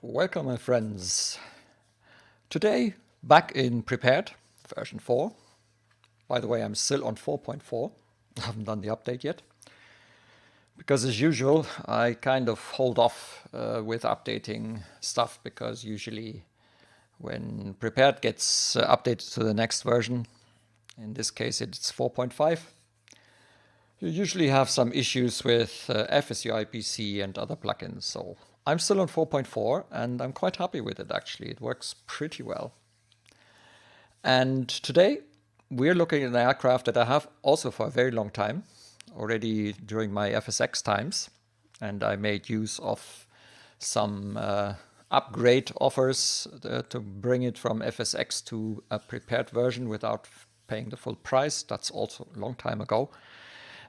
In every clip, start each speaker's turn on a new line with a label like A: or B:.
A: Welcome my friends. Today back in prepared version 4. By the way, I'm still on 4.4. I haven't done the update yet. Because as usual, I kind of hold off with updating stuff because usually when prepared gets updated to the next version, in this case it's 4.5, you usually have some issues with FSUI PC and other plugins. So I'm still on 4.4 and I'm quite happy with it actually. It works pretty well. And today we're looking at an aircraft that I have also for a very long time, already during my FSX times. And I made use of some upgrade offers to bring it from FSX to a prepared version without paying the full price. That's also a long time ago.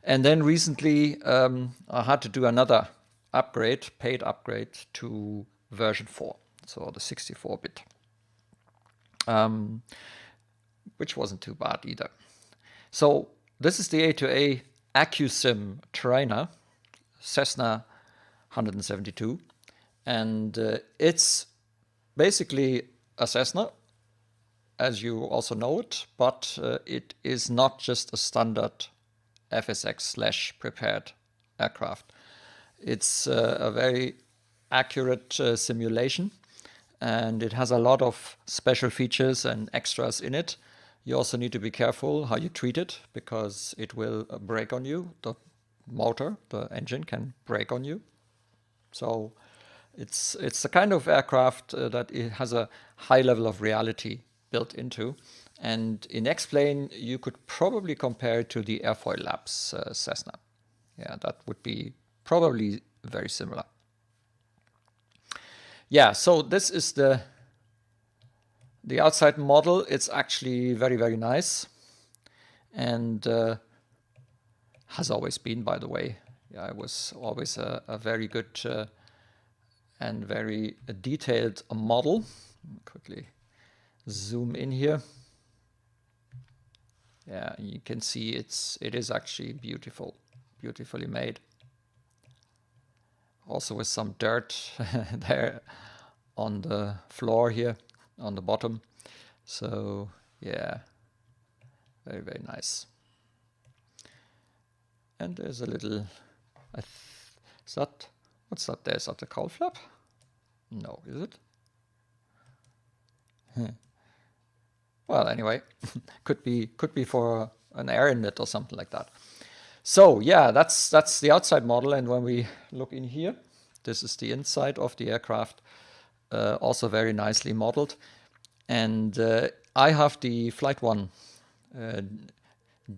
A: And then recently I had to do another upgrade, paid upgrade to version 4, so the 64-bit, which wasn't too bad either. So this is the A2A AccuSim trainer, Cessna 172, and it's basically a Cessna, as you also know it, but it is not just a standard FSX/prepared aircraft. It's a very accurate simulation, and it has a lot of special features and extras in it. You also need to be careful how you treat it because it will break on you. The motor, the engine can break on you. So it's the kind of aircraft that it has a high level of reality built into. And in X-Plane, you could probably compare it to the Airfoil Labs Cessna. Yeah, that would be probably very similar. Yeah, so this is the outside model. It's actually very, very nice. And has always been, by the way. Yeah, it was always a very good and very detailed model. Quickly zoom in here. Yeah, you can see it is actually beautifully made. Also with some dirt there on the floor here, on the bottom. So yeah, very, very nice. And there's a little, what's that there? Is that the cowl flap? No, is it? Well, anyway, could be for an air inlet or something like that. So yeah, that's the outside model. And when we look in here, this is the inside of the aircraft, also very nicely modeled. And I have the Flight 1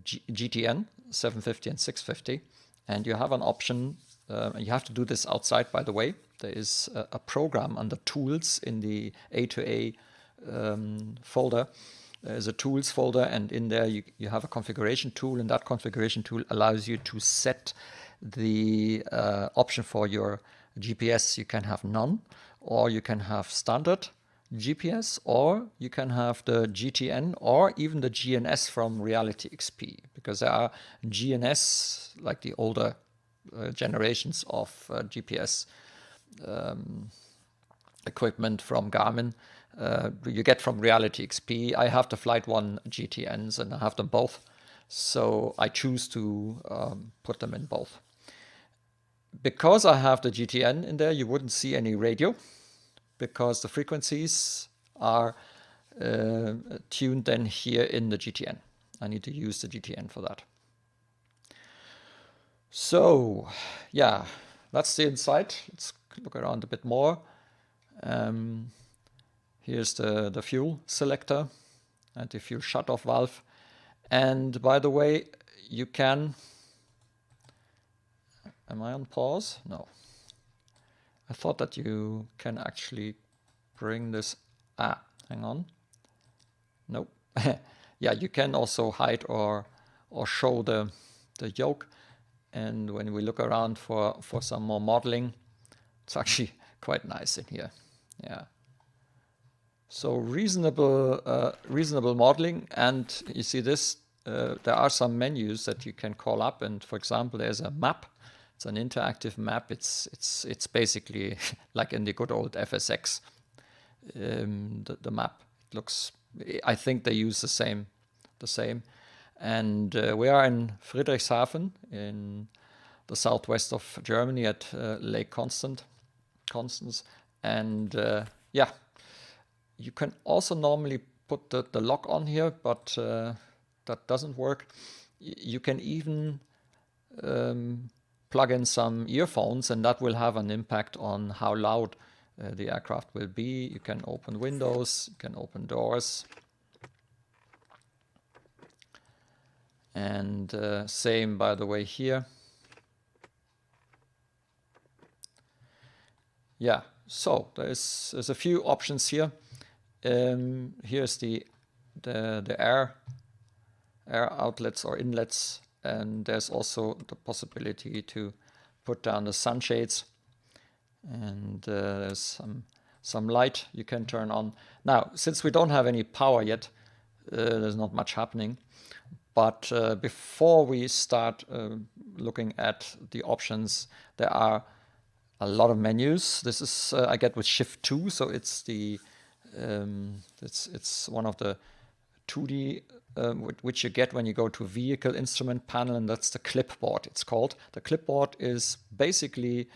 A: GTN 750 and 650, and you have an option. You have to do this outside, by the way. There is a program under Tools in the A2A folder. There's a tools folder, and in there you have a configuration tool, and that configuration tool allows you to set the option for your GPS. You can have none, or you can have standard GPS, or you can have the GTN, or even the GNS from Reality XP, because there are GNS, like the older generations of GPS equipment from Garmin. You get from Reality XP. I have the Flight 1 GTNs and I have them both. So I choose to put them in both. Because I have the GTN in there, you wouldn't see any radio because the frequencies are tuned then here in the GTN. I need to use the GTN for that. So yeah, that's the inside. Let's look around a bit more. Here's the fuel selector and the fuel shutoff valve. And by the way, you can... Am I on pause? No. I thought that you can actually bring this... hang on. Nope. Yeah, you can also hide or show the yoke. And when we look around for some more modeling, it's actually quite nice in here. Yeah. So reasonable modeling, and you see this. There are some menus that you can call up, and for example, there's a map. It's an interactive map. It's basically like in the good old FSX. The map looks. I think they use the same. And we are in Friedrichshafen in the southwest of Germany at Lake Constance. And yeah, you can also normally put the lock on here, but that doesn't work. You can even plug in some earphones, and that will have an impact on how loud the aircraft will be. You can open windows, you can open doors. And same, by the way, here. Yeah, so there's a few options here. Here's the air outlets or inlets, and there's also the possibility to put down the sunshades. And there's some light you can turn on. Now, since we don't have any power yet, there's not much happening. But before we start looking at the options, there are a lot of menus. This is I get with Shift 2, so it's the it's one of the 2D which you get when you go to Vehicle Instrument Panel, and that's the clipboard. It's called. The clipboard is basically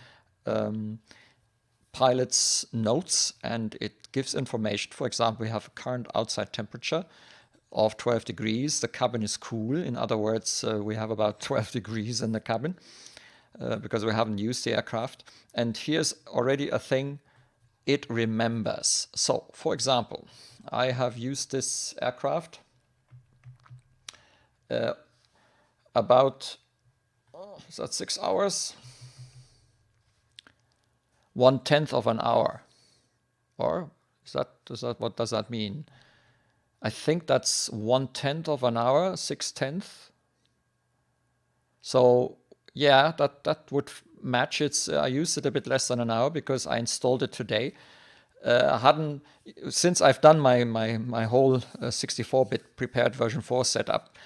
A: pilot's notes, and it gives information. For example, we have a current outside temperature of 12 degrees. The cabin is cool. In other words, we have about 12 degrees in the cabin because we haven't used the aircraft. And here's already a thing it remembers. So, for example, I have used this aircraft about, is that 6 hours? 1/10 of an hour. Or what does that mean? I think that's 1/10 of an hour, 6/10. So yeah, that would match. I used it a bit less than an hour because I installed it today. Since I've done my whole 64-bit prepared version 4 setup,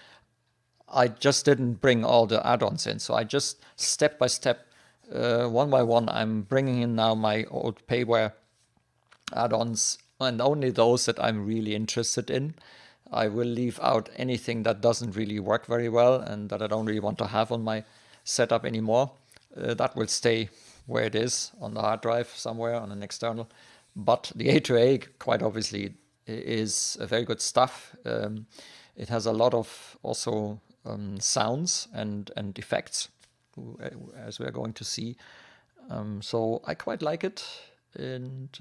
A: I just didn't bring all the add-ons in. So I just step by step, one by one, I'm bringing in now my old payware add-ons, and only those that I'm really interested in. I will leave out anything that doesn't really work very well and that I don't really want to have on my setup anymore. That will stay where it is on the hard drive somewhere on an external. But the A2A, quite obviously, is very good stuff. It has a lot of also sounds and effects, as we're going to see. So I quite like it. And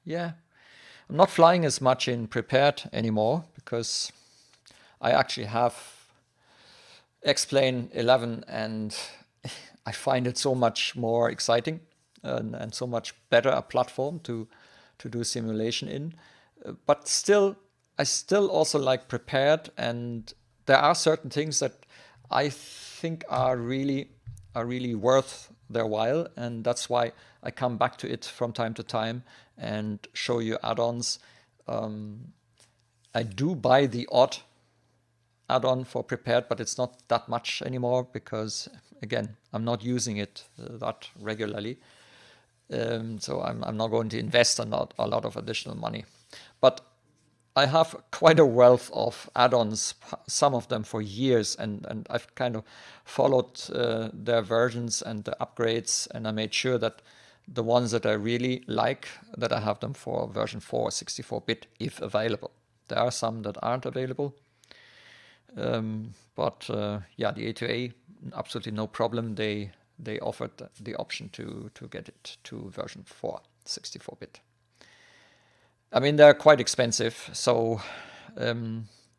A: yeah, I'm not flying as much in prepared anymore because I actually have X-Plane 11 and I find it so much more exciting and so much better a platform to do simulation in. But still, I still also like prepared, and there are certain things that I think are really worth their while, and that's why I come back to it from time to time and show you add-ons. I do buy the odd add-on for prepared, but it's not that much anymore because, again, I'm not using it that regularly. So I'm not going to invest a lot of additional money. But I have quite a wealth of add-ons, some of them for years, and I've kind of followed their versions and the upgrades, and I made sure that the ones that I really like, that I have them for version 4, 64-bit, if available. There are some that aren't available. But yeah, the A2A, absolutely no problem. They offered the option to get it to version 4, 64-bit. I mean, they're quite expensive, so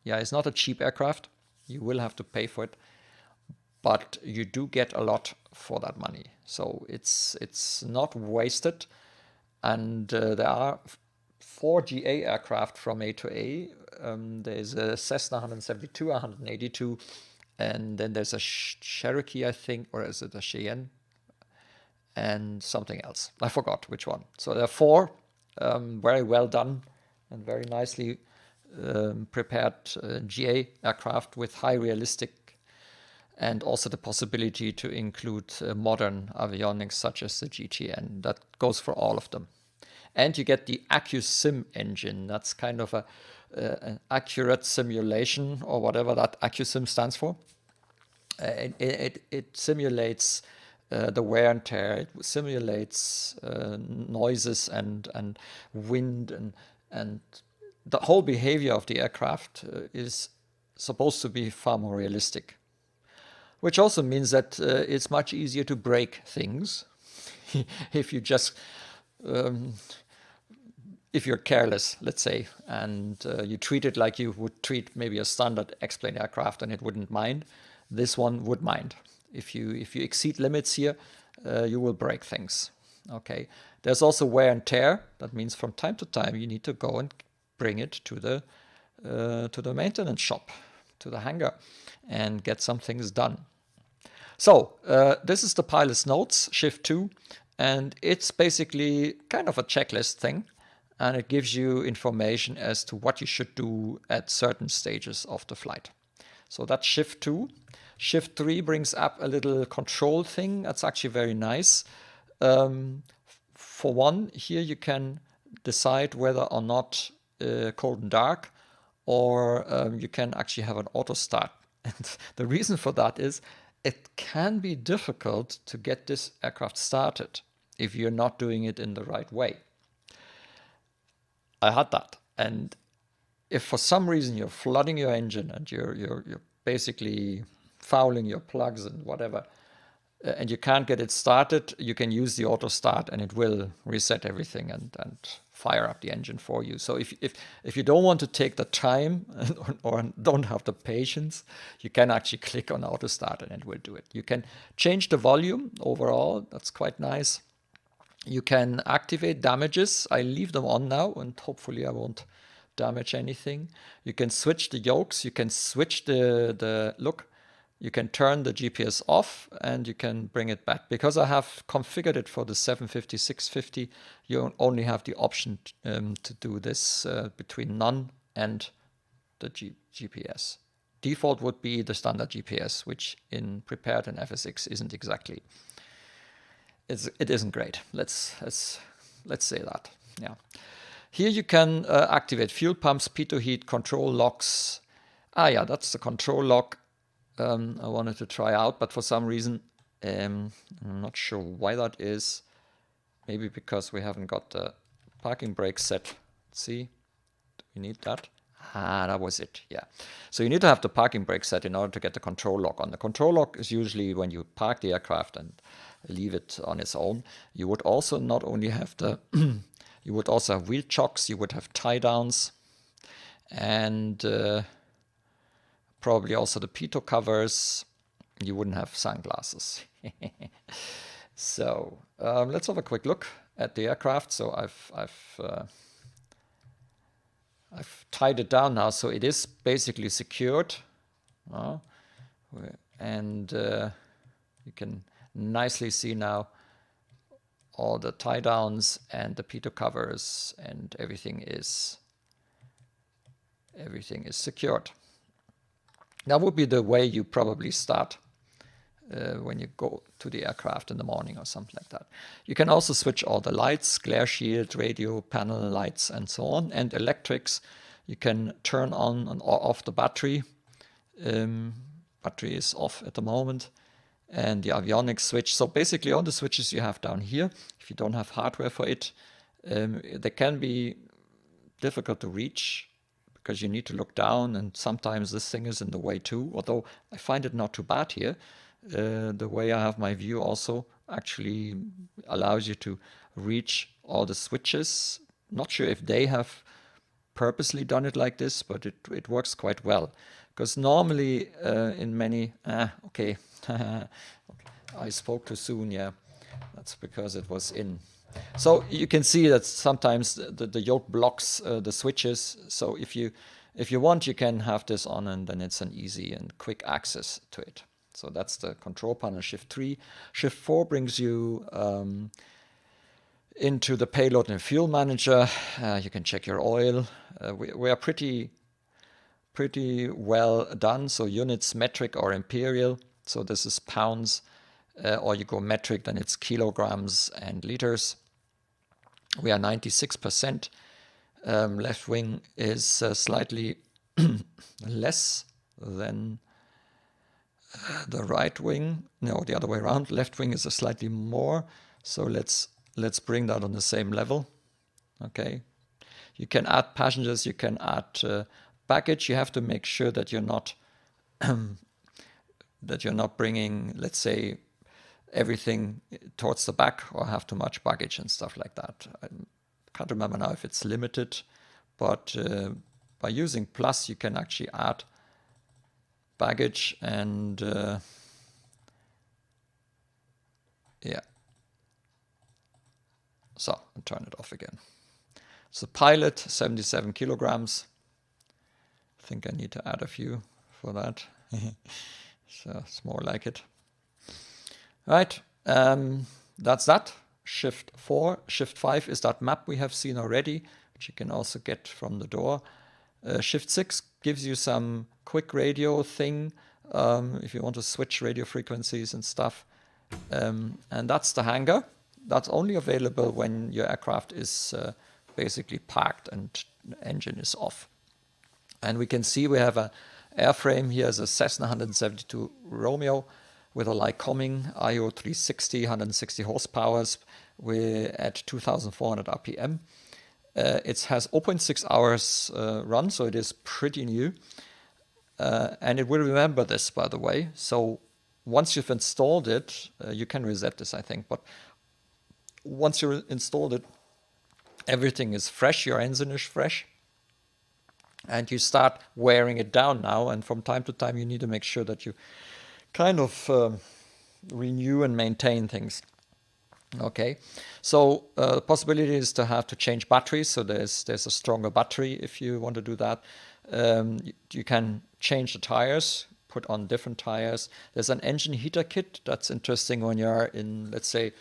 A: yeah, it's not a cheap aircraft. You will have to pay for it, but you do get a lot for that money. So it's not wasted. And there are 4 GA aircraft from A2A. There's a Cessna 172, 182, and then there's a Cherokee, I think, or is it a Cheyenne? And something else. I forgot which one. So there are 4. Very well done and very nicely prepared GA aircraft with high realistic and also the possibility to include modern avionics such as the GTN. That goes for all of them. And you get the AccuSim engine. That's kind of an accurate simulation, or whatever that AccuSim stands for. It simulates the wear and tear. It simulates noises and wind, and the whole behavior of the aircraft is supposed to be far more realistic. Which also means that it's much easier to break things if you just if you're careless, let's say, and you treat it like you would treat maybe a standard X-plane aircraft, and it wouldn't mind. This one would mind. If you exceed limits here, you will break things. Okay. There's also wear and tear. That means from time to time you need to go and bring it to the maintenance shop, to the hangar, and get some things done. So this is the pilot's notes, Shift 2, and it's basically kind of a checklist thing, and it gives you information as to what you should do at certain stages of the flight. So that's Shift 2. Shift 3 brings up a little control thing. That's actually very nice. For one, here you can decide whether or not cold and dark, or you can actually have an auto start. And the reason for that is it can be difficult to get this aircraft started if you're not doing it in the right way. I had that. And if for some reason you're flooding your engine and you're basically fouling your plugs and whatever, and you can't get it started, you can use the auto start and it will reset everything and fire up the engine for you. So if you don't want to take the time or don't have the patience, you can actually click on auto start and it will do it. You can change the volume overall. That's quite nice. You can activate damages. I leave them on now, and hopefully I won't damage anything. You can switch the yokes. You can switch the look. You can turn the GPS off and you can bring it back. Because I have configured it for the 750, 650, you only have the option to do this between none and the GPS. Default would be the standard GPS, which in prepared and FSX isn't exactly. It isn't great. Let's say that. Yeah. Here you can activate fuel pumps, pitot heat, control locks. Ah, yeah, that's the control lock. I wanted to try out, but for some reason, I'm not sure why that is. Maybe because we haven't got the parking brake set. Let's see, do we need that? Ah, that was it, yeah. So you need to have the parking brake set in order to get the control lock on. The control lock is usually when you park the aircraft and leave it on its own. You would also not only have the, you would also have wheel chocks, you would have tie downs, and probably also the pitot covers. You wouldn't have sunglasses. So let's have a quick look at the aircraft. So I've tied it down now, so it is basically secured, and you can nicely see now all the tie downs and the pitot covers, and everything is secured. That would be the way you probably start when you go to the aircraft in the morning or something like that. You can also switch all the lights, glare shield, radio, panel lights, and so on. And electrics, you can turn on or off the battery. Battery is off at the moment. And the avionics switch. So basically all the switches you have down here, if you don't have hardware for it, they can be difficult to reach, because you need to look down, and sometimes this thing is in the way too, although I find it not too bad here. The way I have my view also actually allows you to reach all the switches. Not sure if they have purposely done it like this, but it works quite well. Because normally in many... okay, I spoke too soon, yeah. That's because it was in. So you can see that sometimes the yoke blocks the switches. So if you want, you can have this on, and then it's an easy and quick access to it. So that's the control panel, Shift 3. Shift 4 brings you into the payload and fuel manager. You can check your oil. We are pretty well done. So units, metric or imperial. So this is pounds, or you go metric, then it's kilograms and liters. We are 96%. Left wing is slightly less than the right wing. No, the other way around. Left wing is a slightly more. So let's bring that on the same level. Okay. You can add passengers. You can add baggage. You have to make sure that you're not bringing, let's say, everything towards the back or have too much baggage and stuff like that. I can't remember now if it's limited, but by using plus you can actually add baggage and yeah. So I'll turn it off again. So pilot 77 kilograms. I think I need to add a few for that. So it's more like it. Right, that's that. Shift 4. Shift 5 is that map we have seen already, which you can also get from the door. Shift 6 gives you some quick radio thing if you want to switch radio frequencies and stuff. And that's the hangar. That's only available when your aircraft is basically parked and the engine is off. And we can see we have an airframe here as a Cessna 172 Romeo with a Lycoming IO 360, 160 horsepower. We're at 2,400 RPM. It has 0.6 hours run, so it is pretty new. And it will remember this, by the way. So once you've installed it, you can reset this, I think. But once you installed it, everything is fresh. Your engine is fresh. And you start wearing it down now. And from time to time, you need to make sure that you kind of renew and maintain things. Okay, so the possibility is to have to change batteries. So there's a stronger battery if you want to do that. You can change the tires, put on different tires. There's an engine heater kit. That's interesting when you're in, let's say,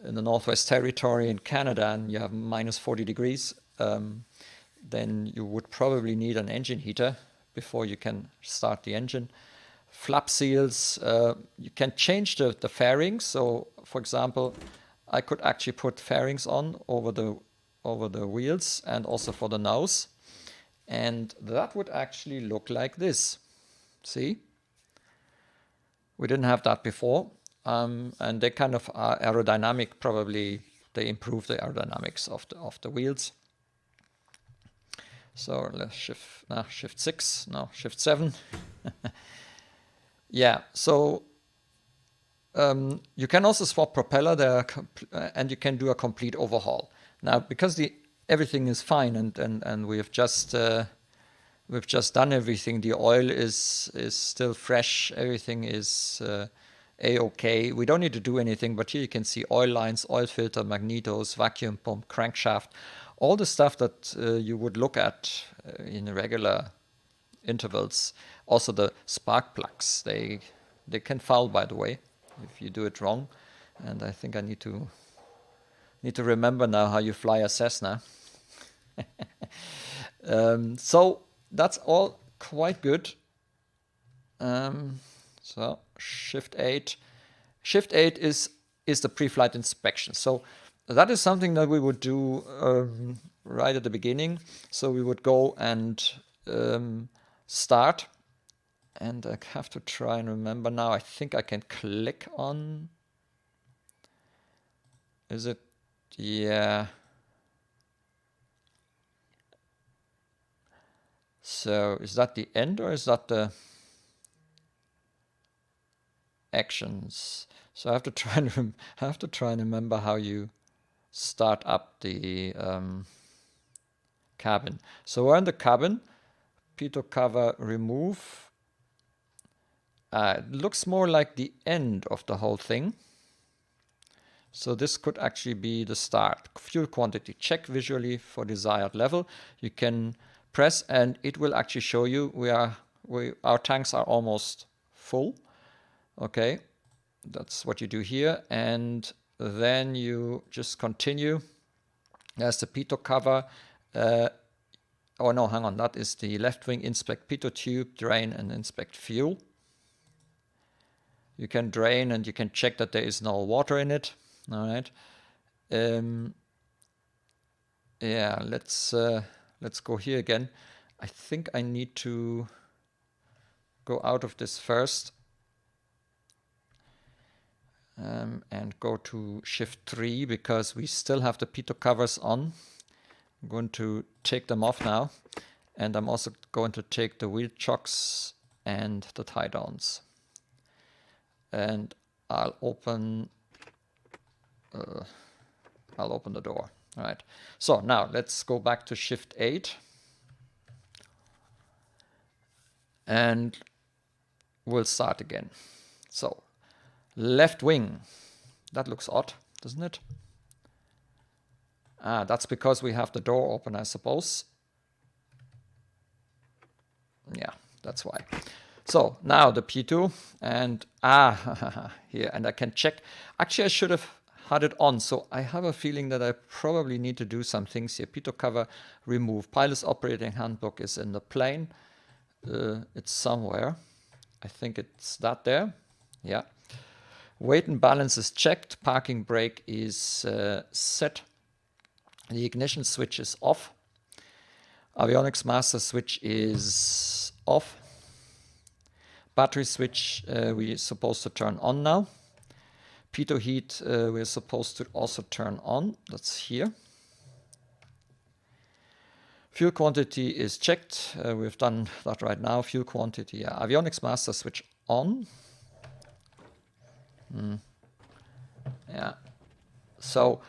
A: in the Northwest Territory in Canada and you have minus 40 degrees. Then you would probably need an engine heater before you can start the engine. Flap seals, you can change the fairings. So, for example, I could actually put fairings on over the wheels and also for the nose. And that would actually look like this. See? We didn't have that before. And they kind of are aerodynamic, probably they improve the aerodynamics of the wheels. So let's shift 6, no, shift 7. Yeah, so you can also swap propeller there, and you can do a complete overhaul. Now, because everything is fine and we've just done everything, the oil is still fresh, everything is A-OK. We don't need to do anything, but here you can see oil lines, oil filter, magnetos, vacuum pump, crankshaft, all the stuff that you would look at in regular intervals. Also the spark plugs, they can foul, by the way, if you do it wrong. And I think I need to remember now how you fly a Cessna. So that's all quite good. So shift 8. Shift 8 is the pre-flight inspection. So that is something that we would do right at the beginning. So we would go and start. And I have to try and remember now. I think I can click on. Is it? Yeah. So is that the end or is that the actions? So I have to try and remember how you start up the cabin. So we're in the cabin. Pitot cover remove. It looks more like the end of the whole thing. So this could actually be the start. Fuel quantity, check visually for desired level. You can press and it will actually show you our tanks are almost full. Okay, that's what you do here. And then you just continue. There's the pitot cover. Oh no, hang on. That is the left wing. Inspect pitot tube, drain, and inspect fuel. You can drain and you can check that there is no water in it. All right. Yeah, let's go here again. I think I need to go out of this first and go to Shift 3 because we still have the pitot covers on. I'm going to take them off now, and I'm also going to take the wheel chocks and the tie downs. And I'll open the door. All right. So now let's go back to Shift 8. And we'll start again. So left wing. That looks odd, doesn't it? That's because we have the door open, I suppose. Yeah, that's why. So now the P2 and here, and I can check. Actually, I should have had it on. So I have a feeling that I probably need to do some things here. Pitot cover remove. Pilot's operating handbook is in the plane. It's somewhere. I think it's that there. Yeah. Weight and balance is checked. Parking brake is set. The ignition switch is off. Avionics master switch is off. Battery switch we're supposed to turn on now. Pitot heat we're supposed to also turn on. That's here. Fuel quantity is checked. We've done that right now. Fuel quantity. Yeah. Avionics master switch on. Yeah. So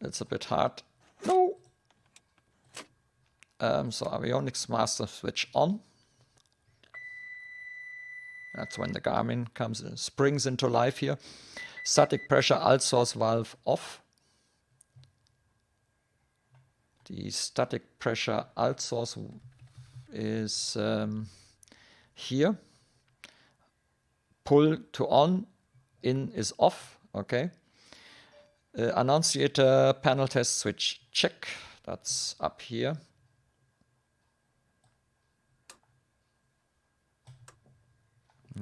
A: it's a bit hard. No. So avionics master switch on. That's when the Garmin comes and springs into life here. Static pressure alt source valve off. The static pressure alt source is here. Pull to on, in is off. Okay. Annunciator panel test switch check. That's up here.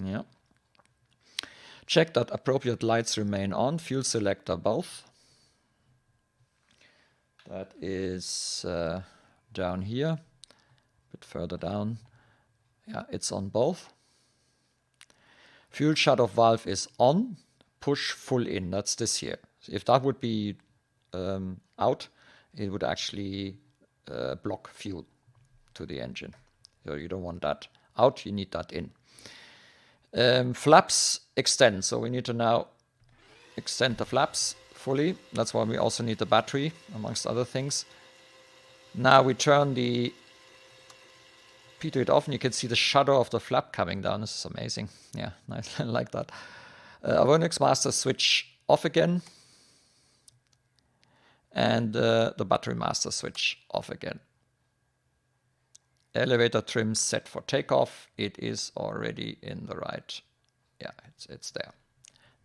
A: Yeah. Check that appropriate lights remain on. Fuel selector both. That is down here, a bit further down. Yeah, it's on both. Fuel shut-off valve is on. Push full in. That's this here. If that would be out, it would actually block fuel to the engine. So you don't want that out. You need that in. Flaps extend. So we need to now extend the flaps fully. That's why we also need the battery, amongst other things. Now we turn the pitot off, and you can see the shadow of the flap coming down. This is amazing. Yeah, nice. I like that. Avionics master switch off again. And the battery master switch off again. Elevator trim set for takeoff. It is already in the right. Yeah, it's there.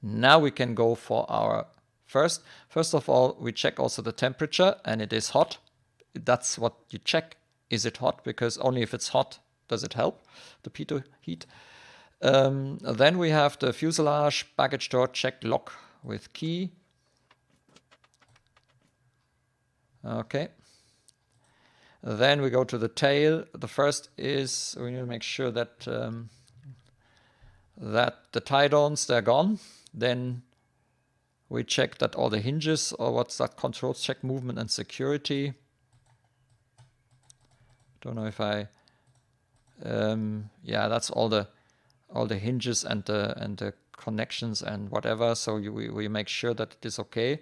A: Now we can go for our first of all, we check also the temperature, and it is hot. That's what you check. Is it hot? Because only if it's hot does it help, the pitot heat. Then we have the fuselage baggage door check lock with key. Okay. Then we go to the tail. The first is we need to make sure that that the tie downs, they're gone. Then we check that all the hinges, or what's that, controls check movement and security. Don't know if I yeah, that's all the hinges and the connections and whatever. So we make sure that it is okay.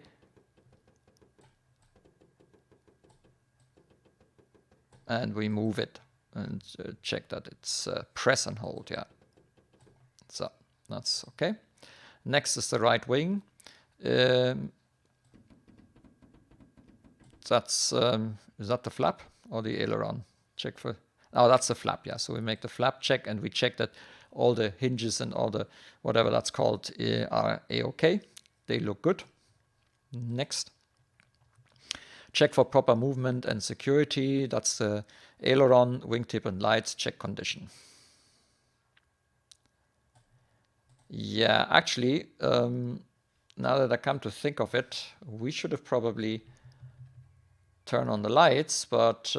A: And we move it and check that it's press and hold. Yeah. So that's okay. Next is the right wing. That's is that the flap or the aileron? Check for. Oh, that's the flap. Yeah. So we make the flap check, and we check that all the hinges and all the whatever that's called are A-OK. They look good. Next. Check for proper movement and security. That's the aileron, wingtip, and lights. Check condition. Yeah, actually, now that I come to think of it, we should have probably turned on the lights, but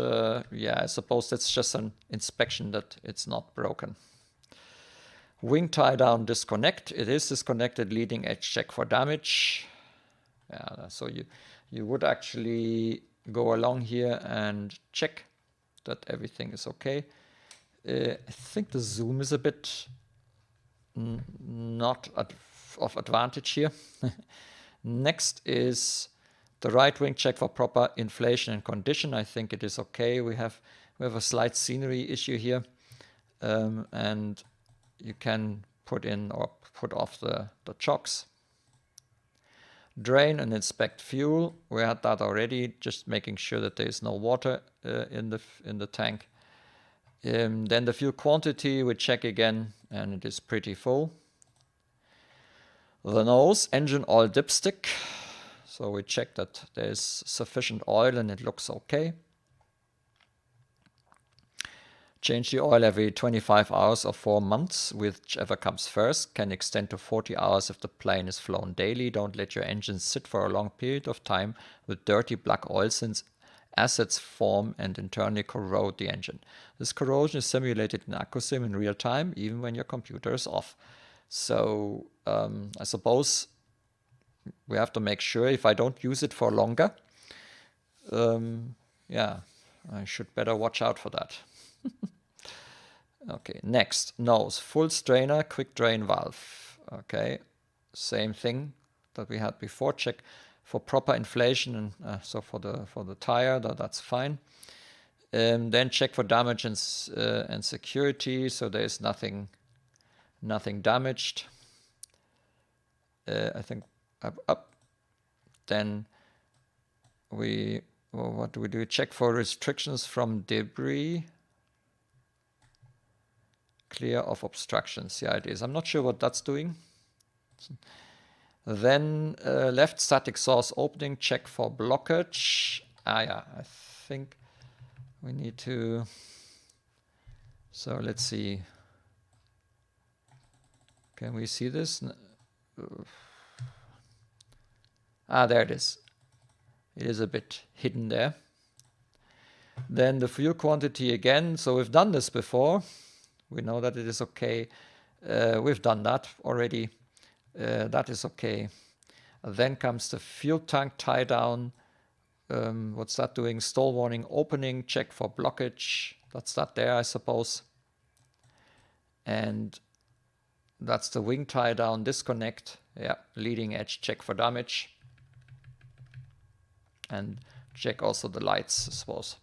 A: yeah, I suppose that's just an inspection that it's not broken. Wing tie down disconnect. It is disconnected. Leading edge check for damage. Yeah, so you would actually go along here and check that everything is okay. I think the zoom is a bit not of advantage here. Next is the right wing check for proper inflation and condition. I think it is okay. We have a slight scenery issue here, and you can put in or put off the chocks. Drain and inspect fuel. We had that already, just making sure that there is no water in the tank. Then the fuel quantity we check again, and it is pretty full. The nose, engine oil dipstick. So we check that there is sufficient oil and it looks okay. Change the oil every 25 hours or 4 months, whichever comes first. Can extend to 40 hours if the plane is flown daily. Don't let your engine sit for a long period of time with dirty black oil, since acids form and internally corrode the engine. This corrosion is simulated in AccuSim in real time, even when your computer is off. So I suppose we have to make sure if I don't use it for longer, yeah, I should better watch out for that. Okay, next, nose, full strainer, quick drain valve. Okay, same thing that we had before. Check for proper inflation, and so for the tire, that's fine. Then check for damage and security. So there is nothing damaged. I think up. Then what do we do? Check for restrictions from debris. Clear of obstructions. Yeah, it is. I'm not sure what that's doing. Then left static source opening, check for blockage. Yeah, I think we need to. So let's see. Can we see this? There it is. It is a bit hidden there. Then the fuel quantity again. So we've done this before. We know that it is okay. We've done that already. That is okay. Then comes the fuel tank tie down. What's that doing? Stall warning opening. Check for blockage. That's that there, I suppose. And that's the wing tie down disconnect. Yeah, leading edge check for damage. And check also the lights, I suppose.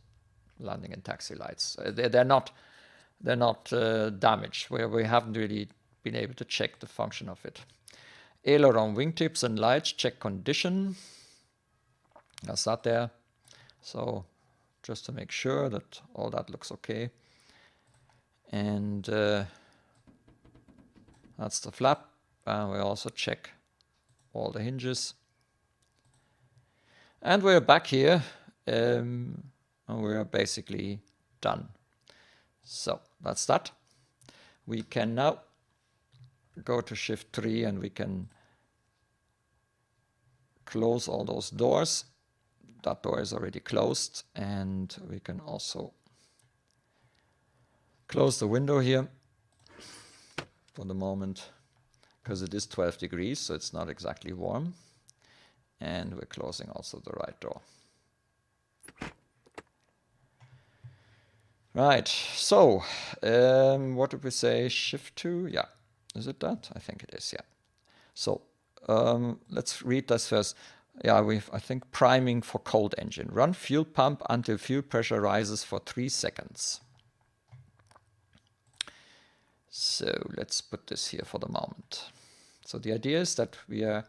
A: Landing and taxi lights. They're not damaged, where we haven't really been able to check the function of it. Aileron wingtips and lights, check condition. That's that there. So just to make sure that all that looks okay. And that's the flap. And we also check all the hinges. And we're back here. And we're basically done. So that's that. We can now go to Shift 3 and we can close all those doors. That door is already closed, and we can also close the window here for the moment, because it is 12 degrees, so it's not exactly warm. And we're closing also the right door. Right, so what did we say? Shift 2? Yeah, is it that? I think it is, yeah. So let's read this first. Yeah, I think priming for cold engine. Run fuel pump until fuel pressure rises for 3 seconds. So let's put this here for the moment. So the idea is that we are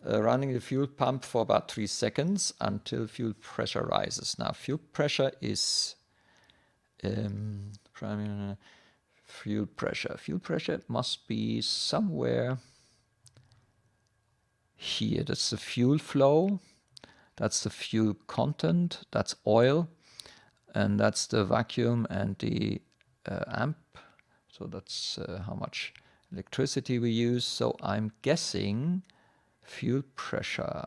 A: running the fuel pump for about 3 seconds until fuel pressure rises. Now fuel pressure is fuel pressure. Fuel pressure must be somewhere here. That's the fuel flow. That's the fuel content. That's oil. And that's the vacuum and the amp. So that's how much electricity we use, so I'm guessing fuel pressure.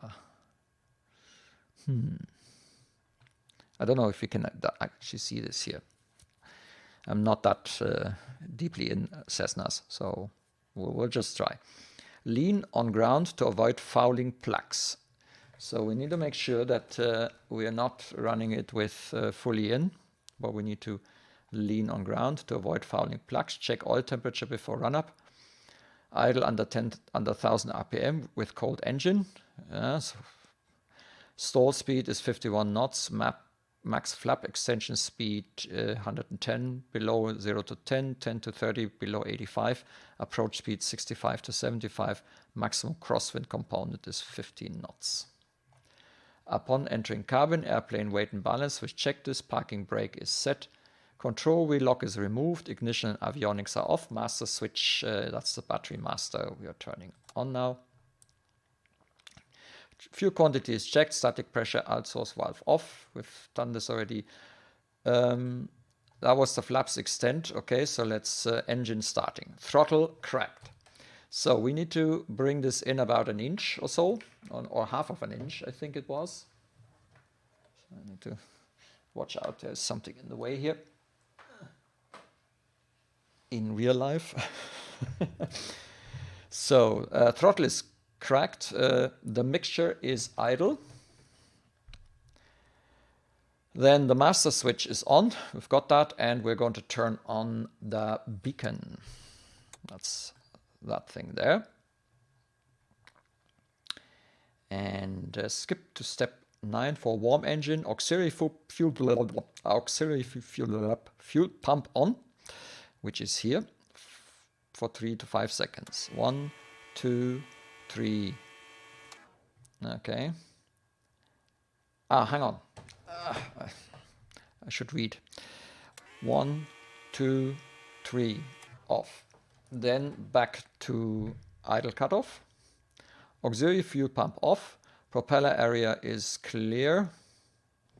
A: I don't know if we can actually see this here. I'm not that deeply in Cessnas, so we'll just try. Lean on ground to avoid fouling plugs. So we need to make sure that we are not running it with fully in, but we need to lean on ground to avoid fouling plugs. Check oil temperature before run-up. Idle under 1000 RPM with cold engine. So stall speed is 51 knots. Max flap extension speed 110, below 0 to 10, 10 to 30, below 85. Approach speed 65 to 75. Maximum crosswind component is 15 knots. Upon entering cabin, airplane weight and balance with check this. Parking brake is set. Control wheel lock is removed. Ignition and avionics are off. Master switch, that's the battery master, we are turning on now. Fuel quantity is checked. Static pressure, outsource valve off. We've done this already. That was the flaps extent. Okay, so let's engine starting. Throttle cracked. So we need to bring this in about an inch or so, or half of an inch, I think it was. So I need to watch out. There's something in the way here. In real life. So throttle is cracked. The mixture is idle. Then the master switch is on. We've got that, and we're going to turn on the beacon. That's that thing there. And skip to step 9 for warm engine. Auxiliary fuel pump on, which is here, for 3 to 5 seconds. 1, 2, 3. Okay. Hang on. I should read. 1, 2, 3. Off. Then back to idle cutoff. Auxiliary fuel pump off. Propeller area is clear.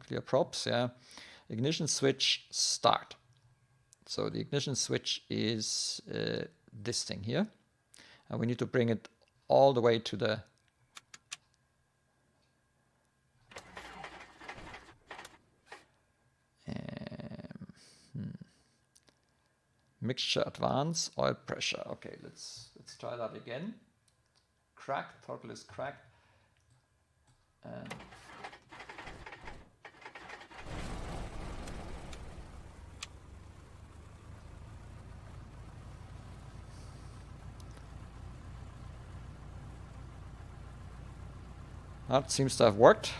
A: Clear props, yeah. Ignition switch start. So the ignition switch is this thing here. And we need to bring it all the way to the mixture advance, oil pressure. Okay, let's try that again. Cracked, throttle is cracked. And that seems to have worked.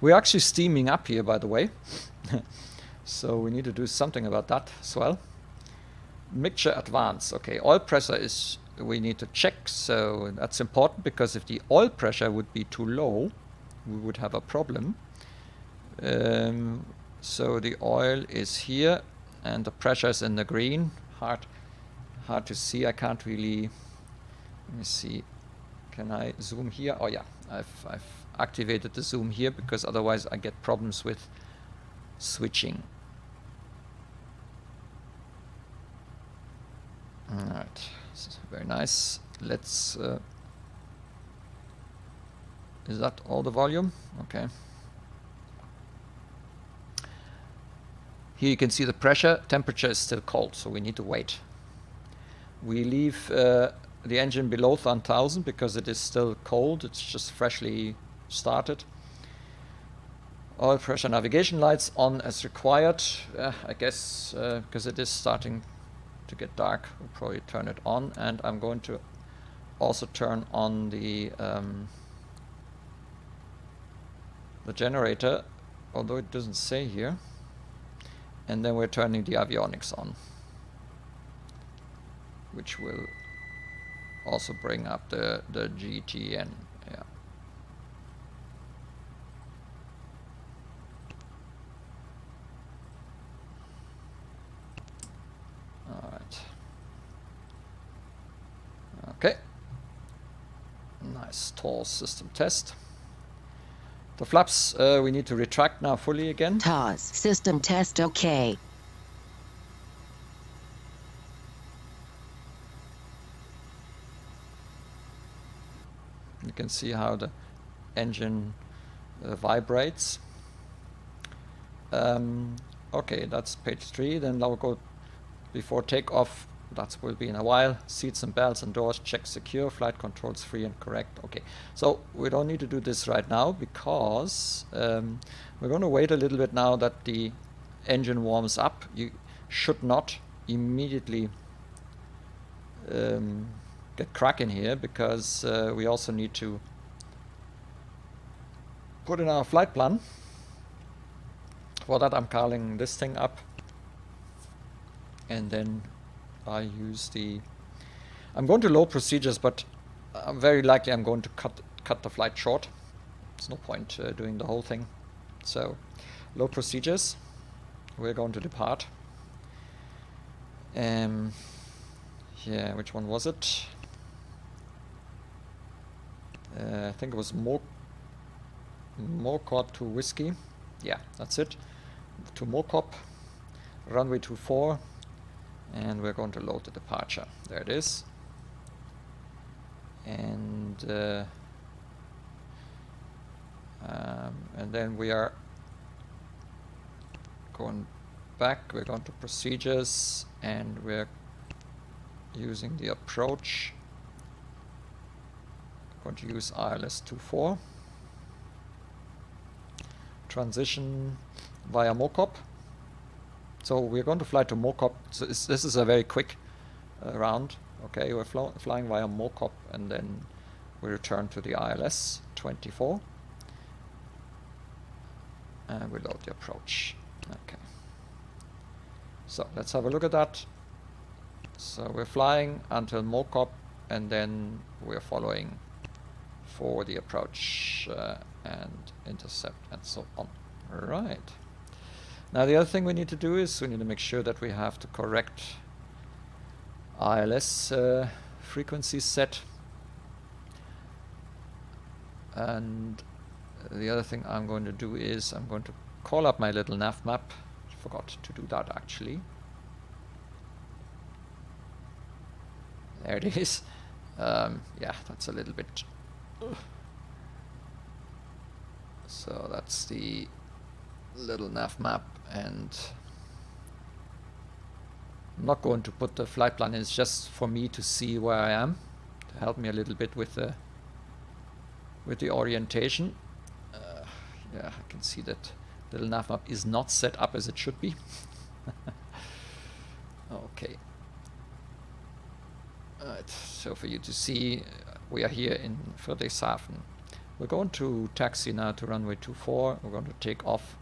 A: We're actually steaming up here, by the way. So we need to do something about that as well. Mixture advance. Okay, oil pressure is, we need to check. So that's important, because if the oil pressure would be too low, we would have a problem. So the oil is here and the pressure is in the green. Hard to see. I can't really, let me see. Can I zoom here? Oh yeah, I've activated the zoom here, because otherwise I get problems with switching. Alright, very nice. Let's is that all the volume? Okay. Here you can see the pressure. Temperature is still cold, so we need to wait. We leave the engine below 1000 because it is still cold. It's just freshly started. Oil pressure navigation lights on as required. I guess because it is starting to get dark, we'll probably turn it on. And I'm going to also turn on the generator, although it doesn't say here. And then we're turning the avionics on, which will also bring up the GTN. Yeah. All right. Okay. Nice tall system test. The flaps we need to retract now fully again.
B: TOS system test okay.
A: You can see how the engine vibrates. Okay, that's page 3. Then now we'll go before takeoff. That will be in a while. Seats and belts and doors check secure. Flight controls free and correct. Okay, so we don't need to do this right now because we're going to wait a little bit now that the engine warms up. You should not immediately get cracking here because we also need to put in our flight plan. For that I'm calling this thing up, and then I use the, I'm going to load procedures, but very likely I'm going to cut the flight short. There's no point doing the whole thing. So load procedures, we're going to depart. Yeah, which one was it? I think it was Mocop to Whiskey. Yeah, that's it. To Mocop, runway 24, and we're going to load the departure. There it is. And then we are going back. We're going to procedures, and we're using the approach. Going to use ILS 24. Transition via Mocop. So we're going to fly to Mocop. So this is a very quick round. Okay, we're flying via Mocop, and then we return to the ILS 24. And we load the approach. Okay. So let's have a look at that. So we're flying until Mocop, and then we're following for the approach and intercept and so on. Right. Now the other thing we need to do is we need to make sure that we have the correct ILS frequency set. And the other thing I'm going to do is I'm going to call up my little Navmap. Forgot to do that actually. There it is. Yeah, that's a little bit. So that's the little Navmap, and I'm not going to put the flight plan in. It's just for me to see where I am, to help me a little bit with the orientation. Yeah, I can see that little Navmap is not set up as it should be. Okay. Right, so for you to see, we are here in Friedrichshafen. We're going to taxi now to runway 24. We're going to take off,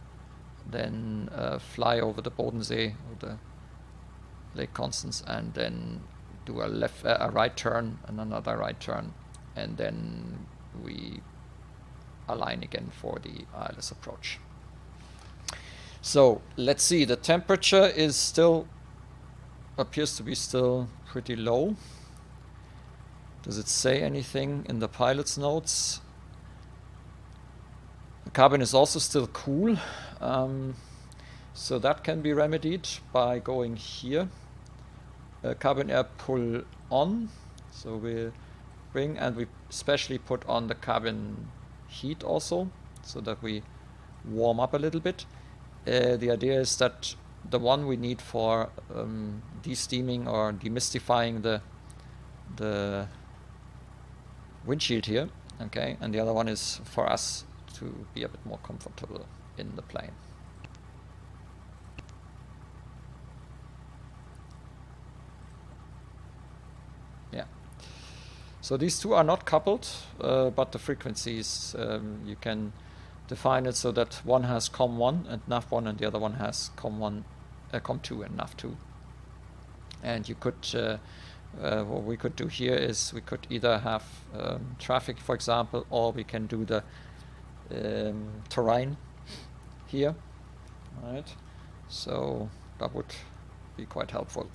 A: then fly over the Bodensee, or the Lake Constance, and then do a right turn and another right turn, and then we align again for the ILS approach. So let's see, the temperature is still, appears to be still pretty low. Does it say anything in the pilot's notes? The cabin is also still cool, so that can be remedied by going here. Cabin air pull on, so we'll bring, and we especially put on the cabin heat also, so that we warm up a little bit. The idea is that the one we need for de-steaming or demystifying the windshield here, okay, and the other one is for us to be a bit more comfortable in the plane. Yeah. So these two are not coupled, but the frequencies you can define it so that one has COM1 and NAV1 and the other one has COM2 and NAV2. And you could, what we could do here is we could either have traffic, for example, or we can do the terrain here. Right. So that would be quite helpful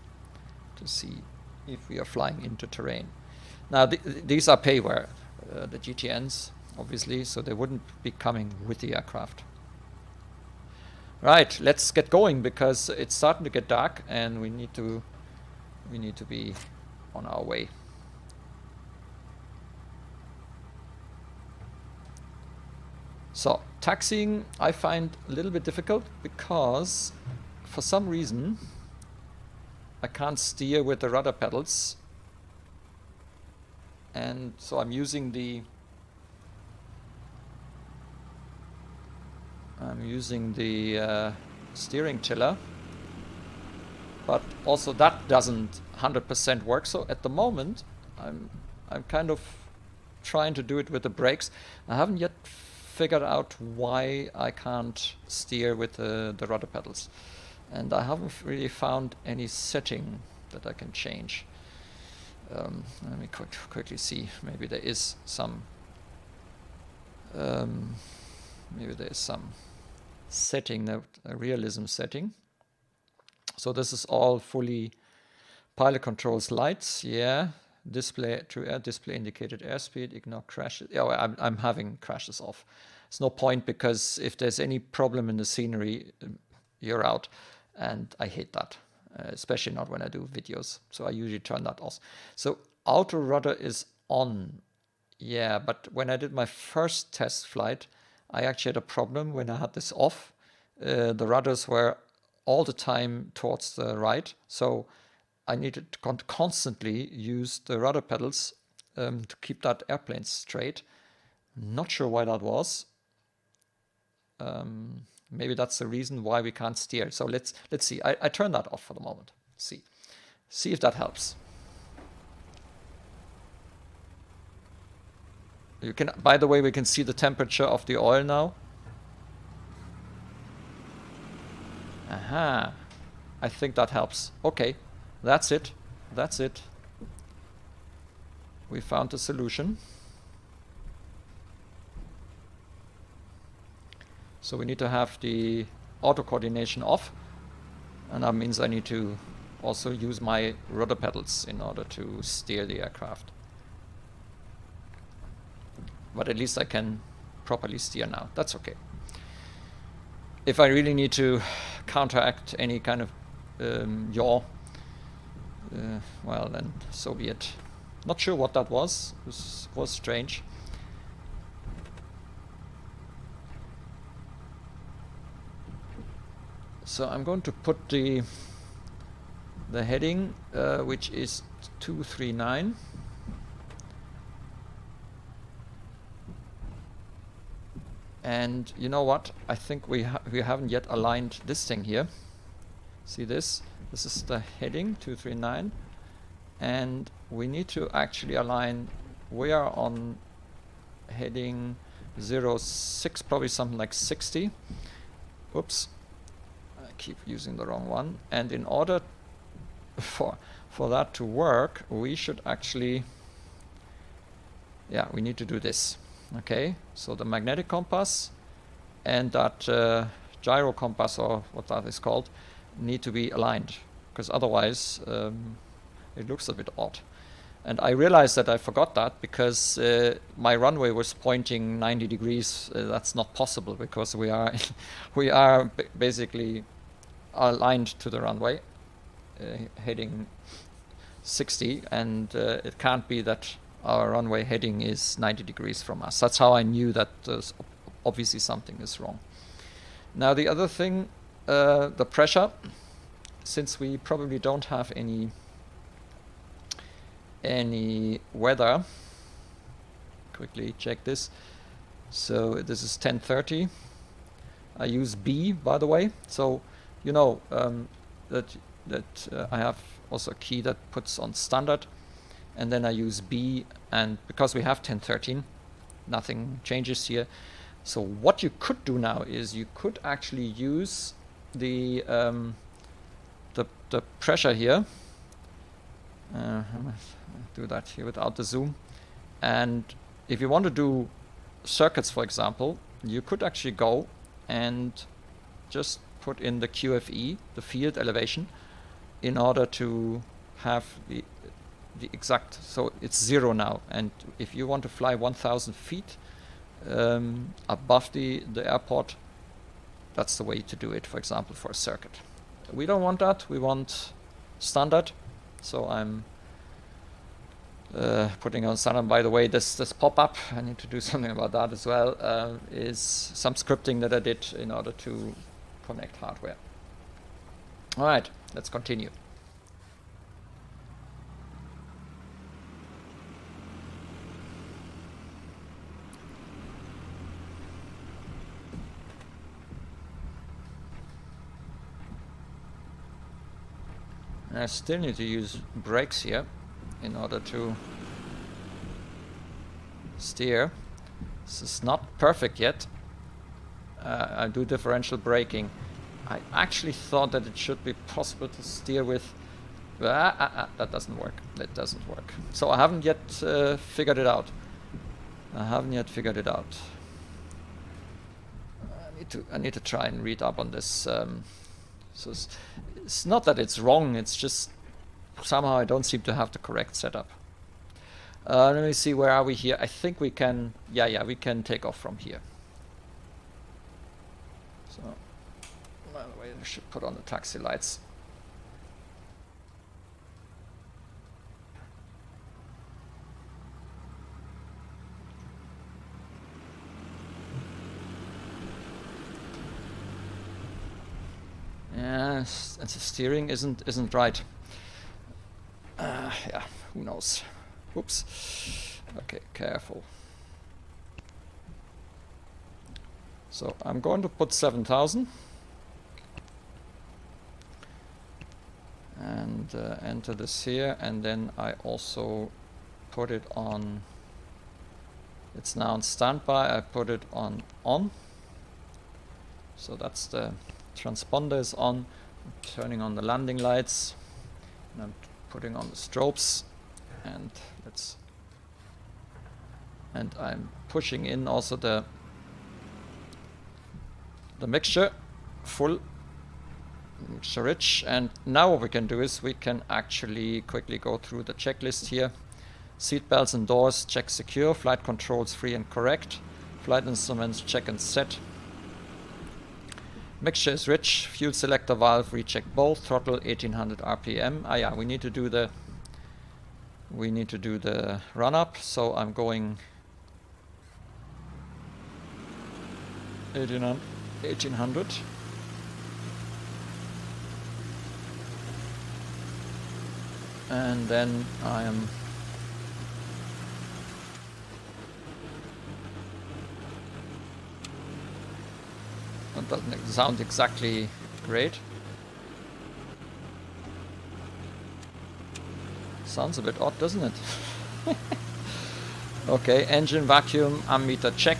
A: to see if we are flying into terrain. Now these are payware, the GTNs, obviously, so they wouldn't be coming with the aircraft. Right, let's get going because it's starting to get dark and we need to be on our way. So taxiing I find a little bit difficult because for some reason I can't steer with the rudder pedals, and so I'm using the steering tiller, but also that doesn't 100% work. So at the moment I'm kind of trying to do it with the brakes. I haven't yet figured out why I can't steer with the rudder pedals, and I haven't really found any setting that I can change. Let me quickly see. Maybe there is some setting, a realism setting. So this is all fully pilot controls lights. Yeah, display true air display indicated airspeed. Ignore crashes. Yeah, I'm having crashes off. It's no point, because if there's any problem in the scenery, you're out, and I hate that. Especially not when I do videos. So I usually turn that off. So auto rudder is on. Yeah, but when I did my first test flight, I actually had a problem when I had this off. The rudders were all the time towards the right. So I needed to constantly use the rudder pedals to keep that airplane straight. Not sure why that was. Maybe that's the reason why we can't steer. So let's see. I turn that off for the moment. See if that helps. You can, by the way, we can see the temperature of the oil now. Aha. I think that helps. Okay, that's it. That's it. We found a solution. So we need to have the auto coordination off, and that means I need to also use my rudder pedals in order to steer the aircraft. But at least I can properly steer now. That's okay. If I really need to counteract any kind of yaw, well then, so be it. Not sure what that was. This was strange. So I'm going to put the heading, which is 239. And you know what? I think we haven't yet aligned this thing here. See this? This is the heading 239, and we need to actually align. We are on heading 06, probably something like 60. Oops. Keep using the wrong one. And in order for that to work, we should actually, yeah, we need to do this. Okay, so the magnetic compass and that gyro compass, or what that is called, need to be aligned, because otherwise it looks a bit odd. And I realized that I forgot that because my runway was pointing 90 degrees. That's not possible, because we are basically aligned to the runway, heading 60, and it can't be that our runway heading is 90 degrees from us. That's how I knew that obviously something is wrong. Now the other thing, the pressure, since we probably don't have any weather, quickly check this. So this is 1030. I use B, by the way. So you know that I have also a key that puts on standard, and then I use B, and because we have 1013, nothing changes here. So what you could do now is you could actually use the pressure here. Do that here without the zoom. And if you want to do circuits, for example, you could actually go and just put in the QFE, the field elevation, in order to have the exact, so it's 0 now. And if you want to fly 1,000 feet above the airport, that's the way to do it, for example, for a circuit. We don't want that, we want standard. So I'm putting on sun. And by the way, this pop-up, I need to do something about that as well, is some scripting that I did in order to connect hardware. All right, let's continue. I still need to use brakes here in order to steer. This is not perfect yet. I do differential braking. I actually thought that it should be possible to steer with... that doesn't work. That doesn't work. So I haven't yet figured it out. I need to try and read up on this. So it's not that it's wrong, it's just somehow I don't seem to have the correct setup. Let me see, where are we here? I think we can, yeah, we can take off from here. So, by the way, I should put on the taxi lights. Yes, and the steering isn't right. Yeah, who knows? Oops. Okay, careful. So I'm going to put 7,000 and enter this here, and then I also put it on. It's now on standby. I put it on. So that's the transponder is on. I'm turning on the landing lights, and I'm putting on the strobes, and I'm pushing in also the mixture, full mixture rich. And now what we can do is we can actually quickly go through the checklist here. Seat belts and doors, check secure. Flight controls free and correct. Flight instruments, check and set. Mixture is rich. Fuel selector valve, recheck both. Throttle 1800 RPM. Ah yeah, we need to do the run up. So I'm going 1800. And then I am that doesn't sound exactly great. Sounds a bit odd, doesn't it? Okay, engine vacuum, ammeter check.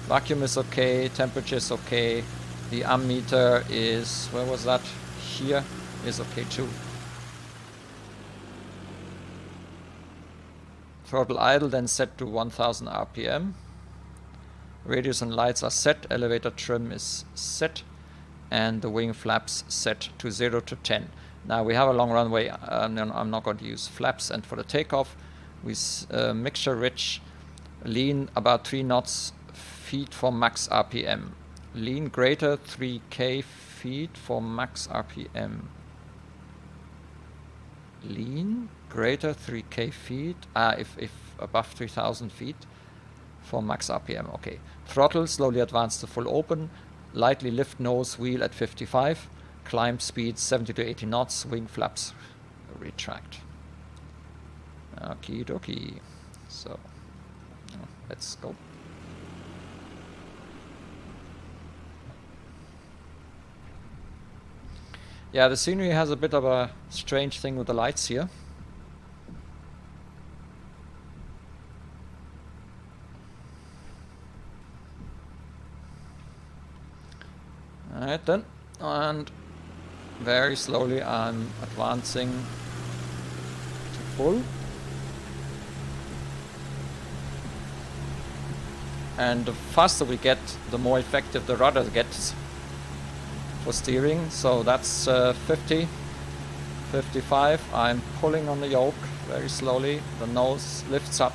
A: Vacuum is okay, temperature is okay. The ammeter is, where was that? Here is okay too. Throttle idle then set to 1000 RPM. Radius and lights are set, elevator trim is set, and the wing flaps set to 0 to 10. Now we have a long runway, and I'm not going to use flaps. And for the takeoff, we mixture rich, lean about 3 knots, feet for max RPM. Lean greater 3k feet for max RPM. Lean greater 3k feet, if above 3000 feet. For max RPM, okay. Throttle, slowly advance to full open. Lightly lift nose wheel at 55. Climb speed 70 to 80 knots. Wing flaps retract. Okie dokie. So, let's go. Yeah, the scenery has a bit of a strange thing with the lights here. Alright then, and very slowly I'm advancing to full. And the faster we get, the more effective the rudder gets for steering. So that's 50, 55. I'm pulling on the yoke very slowly. The nose lifts up.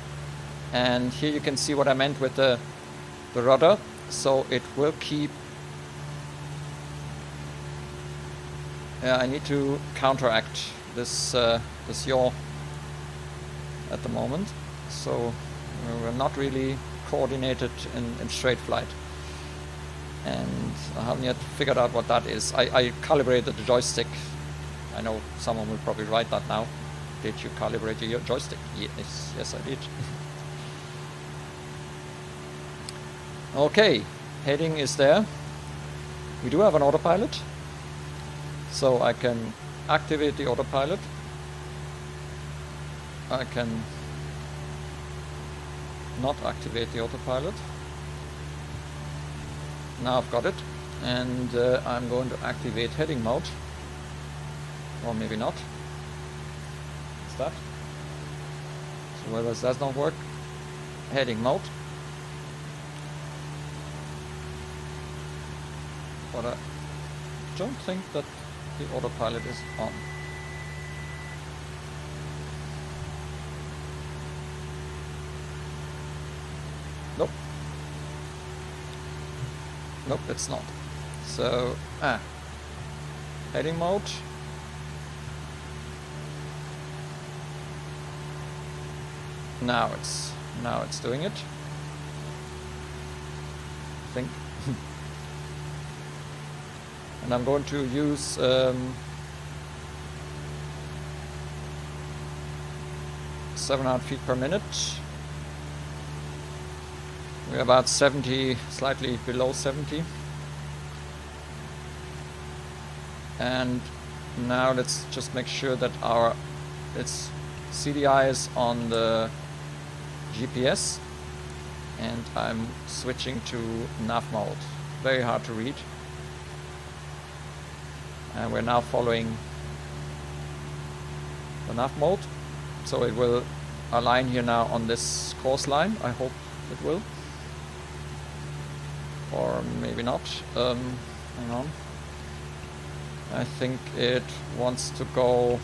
A: And here you can see what I meant with the rudder. So it will keep. Yeah, I need to counteract this yaw at the moment, so we're not really coordinated in straight flight. And I haven't yet figured out what that is. I calibrated the joystick. I know someone will probably write that now. Did you calibrate your joystick? Yes I did. Okay, heading is there. We do have an autopilot, so I can activate the autopilot. I can not activate the autopilot. Now I've got it, and I'm going to activate heading mode, or maybe not. What's that? So where does that not work? Heading mode. But I don't think that the autopilot is on. Nope. Nope, it's not. So, heading mode. Now it's doing it. I think. And I'm going to use – 700 feet per minute. We're about 70, slightly below 70. And now let's just make sure that its CDI is on the GPS, and I'm switching to nav mode. Very hard to read. And we're now following the nav mode, so it will align here now on this course line. I hope it will, or maybe not. Hang on. I think it wants to go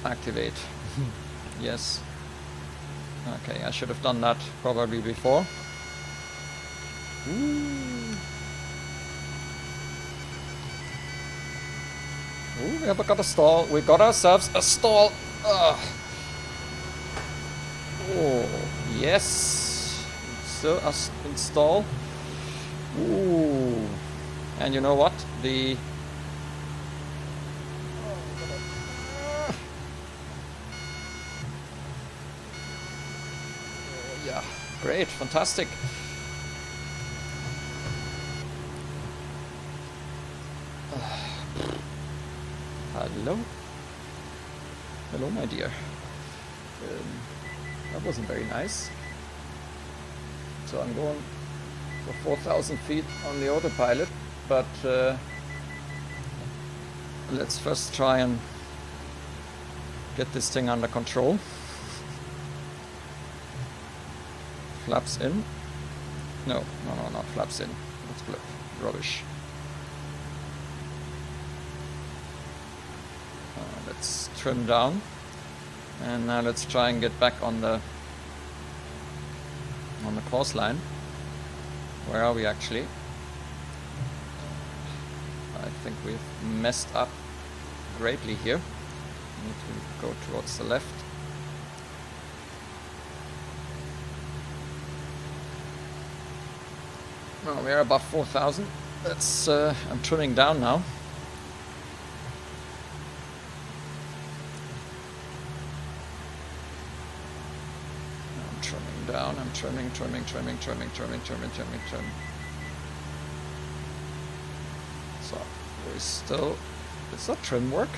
A: activate. Yes. Okay, I should have done that probably before. Ooh, we have got a stall. We got ourselves a stall. Oh, yes. Still install. Ooh. And you know what? Yeah, great, fantastic. Hello? Hello, my dear. That wasn't very nice. So I'm going for 4,000 feet on the autopilot, but let's first try and get this thing under control. Flaps in. No, not flaps in. That's rubbish. Let's trim down, and now let's try and get back on the course line. Where are we actually? I think we've messed up greatly here. We need to go towards the left. Well, we're above 4,000. That's I'm trimming down now. I'm trimming. So we still, does that trim work?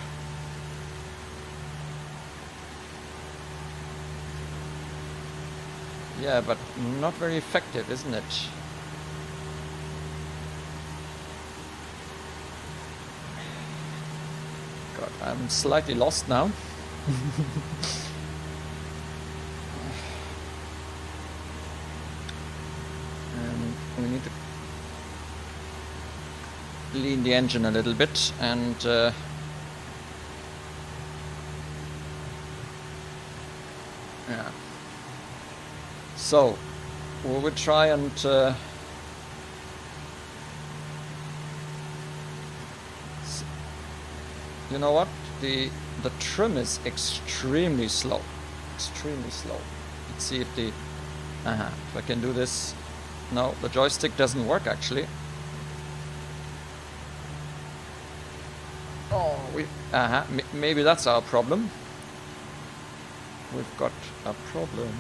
A: Yeah, but not very effective, isn't it? God, I'm slightly lost now. We need to lean the engine a little bit, and yeah. So we will try and you know what? the trim is extremely slow. Extremely slow. Let's see if the if I can do this. No, the joystick doesn't work actually. Oh, maybe that's our problem. We've got a problem.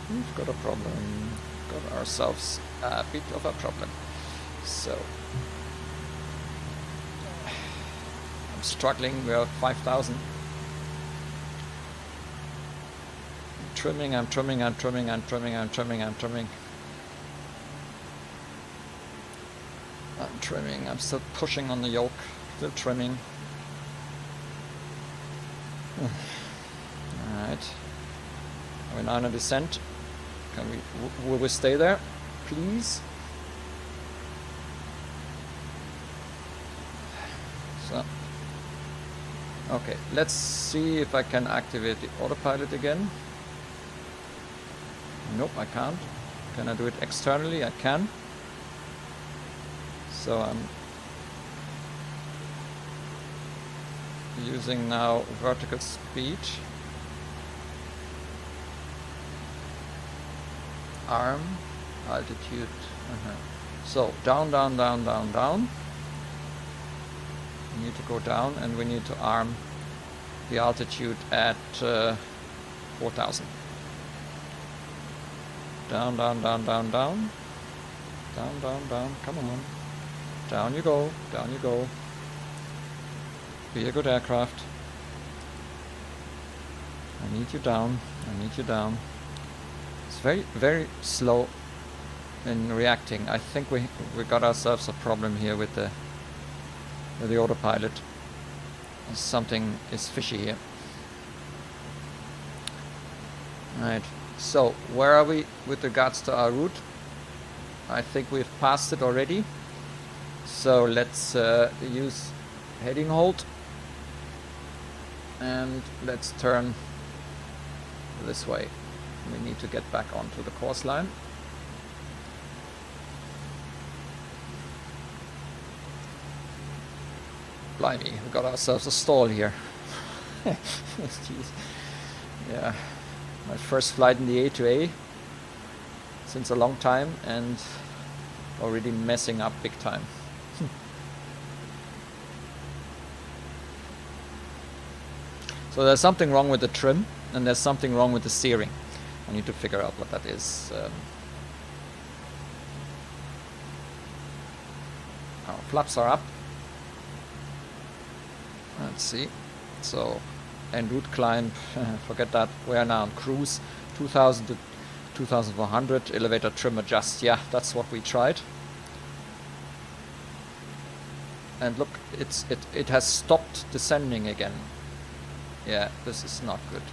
A: We've got a problem. Got ourselves a bit of a problem. So I'm struggling. We're at 5,000. I'm trimming. I'm still pushing on the yoke. Still trimming. Alright. We're now on a descent. Will we stay there? Please? So. Okay, let's see if I can activate the autopilot again. Nope, I can't. Can I do it externally? I can. So I'm using now vertical speed. Arm, altitude. So down. We need to go down and we need to arm the altitude at 4,000. Down. Down. Come on. Down you go. Be a good aircraft. I need you down. It's very, very slow in reacting. I think we got ourselves a problem here with the autopilot. Something is fishy here. Right. So where are we with regards to our route? I think we've passed it already. So let's use heading hold and let's turn this way. We need to get back onto the course line. Blimey, we got ourselves a stall here. Jeez. Yeah, my first flight in the A2A since a long time and already messing up big time. So there's something wrong with the trim and there's something wrong with the steering. I need to figure out what that is. Our flaps are up. Let's see. So, en route climb, forget that. We are now on cruise, 2000 to 2400, elevator trim adjust. Yeah, that's what we tried. And look, it has stopped descending again. Yeah, this is not good.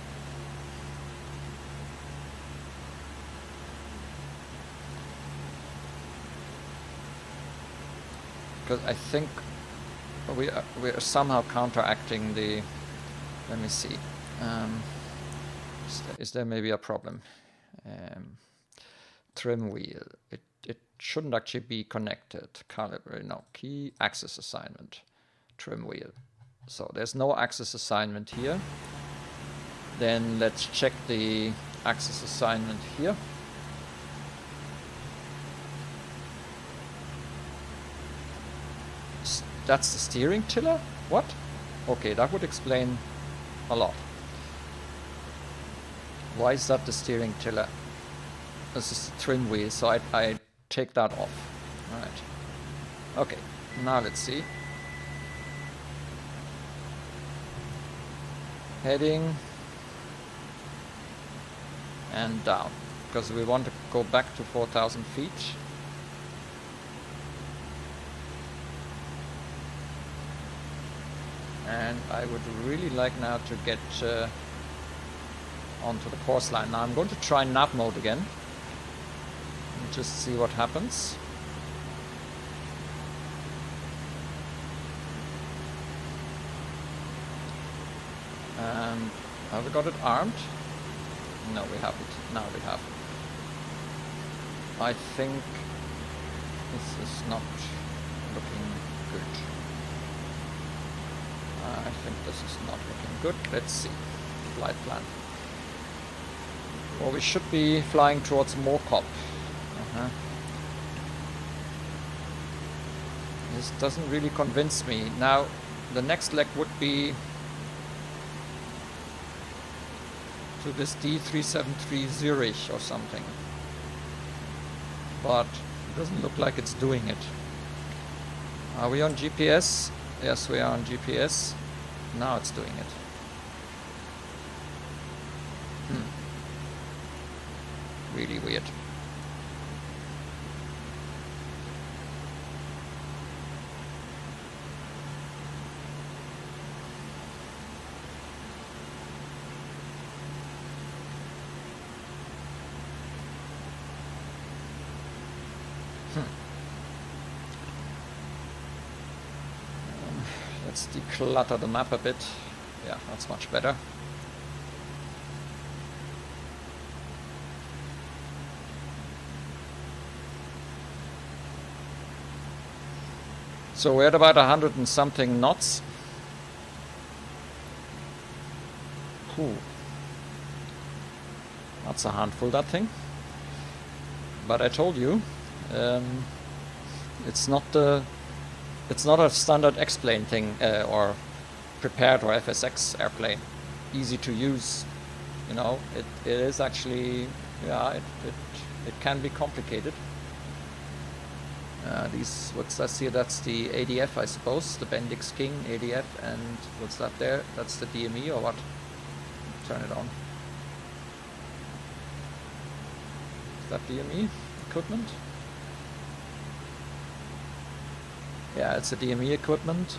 A: Because I think we are somehow counteracting the. Let me see. Is there maybe a problem? Trim wheel. It shouldn't actually be connected. Calibrate. No, key axis assignment. Trim wheel. So there's no axis assignment here. Then let's check the axis assignment here. That's the steering tiller? What? Okay, that would explain a lot. Why is that the steering tiller? This is the trim wheel, so I take that off. Alright. Okay, now let's see. Heading and down, because we want to go back to 4,000 feet. And I would really like now to get onto the course line. Now I'm going to try nav mode again and just see what happens. And have we got it armed? No, we haven't. Now we have. I think this is not looking good. I think this is not looking good. Let's see. Flight plan. Well, we should be flying towards Moorkop. This doesn't really convince me. Now, the next leg would be to this D373 Zurich or something. But it doesn't look like it's doing it. Are we on GPS? Yes, we are on GPS. Now it's doing it. Really weird. Let's declutter the map a bit. Yeah, that's much better. So we're at about 100 and something knots. Cool. That's a handful, that thing. But I told you, it's not a standard X-plane thing or prepared or FSX airplane. Easy to use, you know. It is actually, yeah, it can be complicated. These, what's that here? That's the ADF, I suppose, the Bendix King ADF, and what's that there? That's the DME or what? Turn it on. Is that DME equipment? Yeah, it's a DME equipment,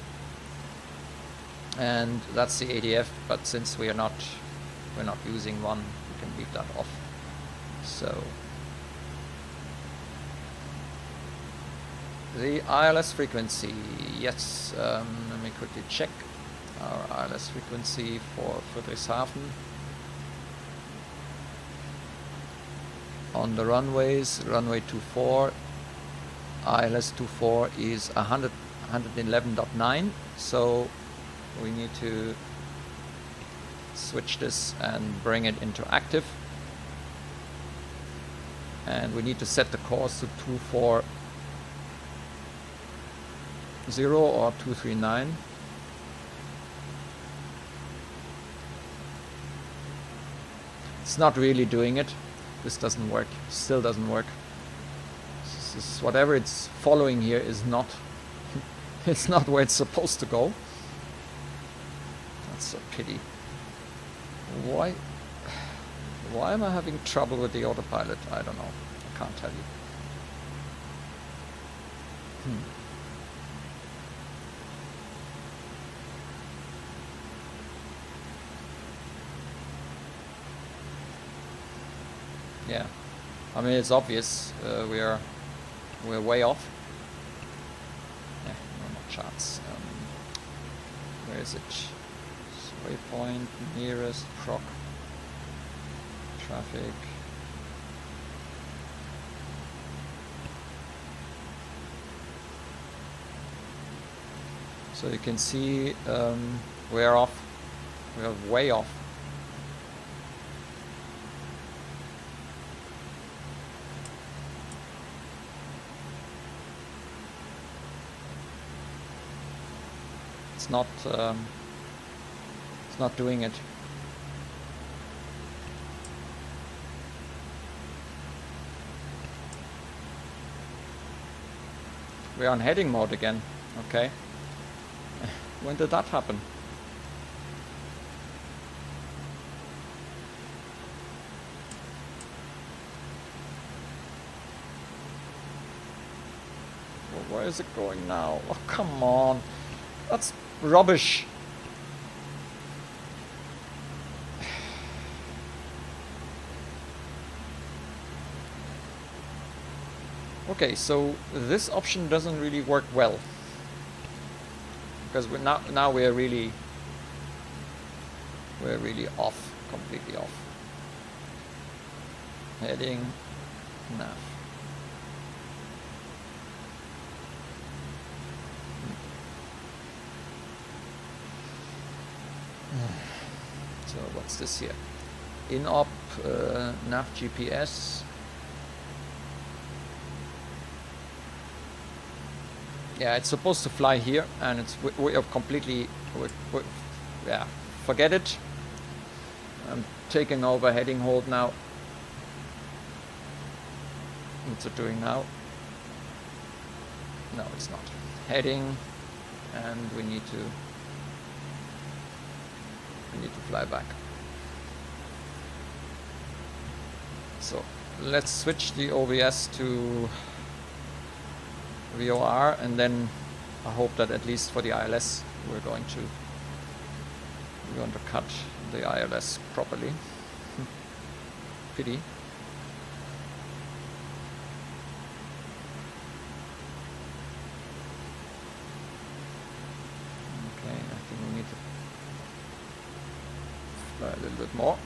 A: and that's the ADF. But since we're not using one, we can leave that off. So the ILS frequency, yes. Let me quickly check our ILS frequency for Friedrichshafen. On the runways, runway 24. ILS 24 is 111.9, so we need to switch this and bring it into active, and we need to set the course to 240 or 239. It's not really doing it. This doesn't work, still doesn't work. Whatever it's following here is not it's not where it's supposed to go. That's a pity. Why am I having trouble with the autopilot? I don't know. I can't tell you. Yeah, I mean, it's obvious. We're way off. Yeah, no more charts. Where is it? Waypoint, nearest, proc, traffic. So you can see we're off. We're way off. It's not doing it. We're on heading mode again. Okay. When did that happen? Well, where is it going now? Oh, come on. That's rubbish. Okay, so this option doesn't really work well, because now we're really off, completely off. Heading nav. So what's this here? In-op, nav GPS. Yeah, it's supposed to fly here, and it's we have completely, yeah, forget it. I'm taking over heading hold now. What's it doing now? No, it's not. Heading, and we need to fly back. So let's switch the OBS to VOR, and then I hope that at least for the ILS we're going to cut the ILS properly. Pity. Okay, I think we need to fly a little bit more.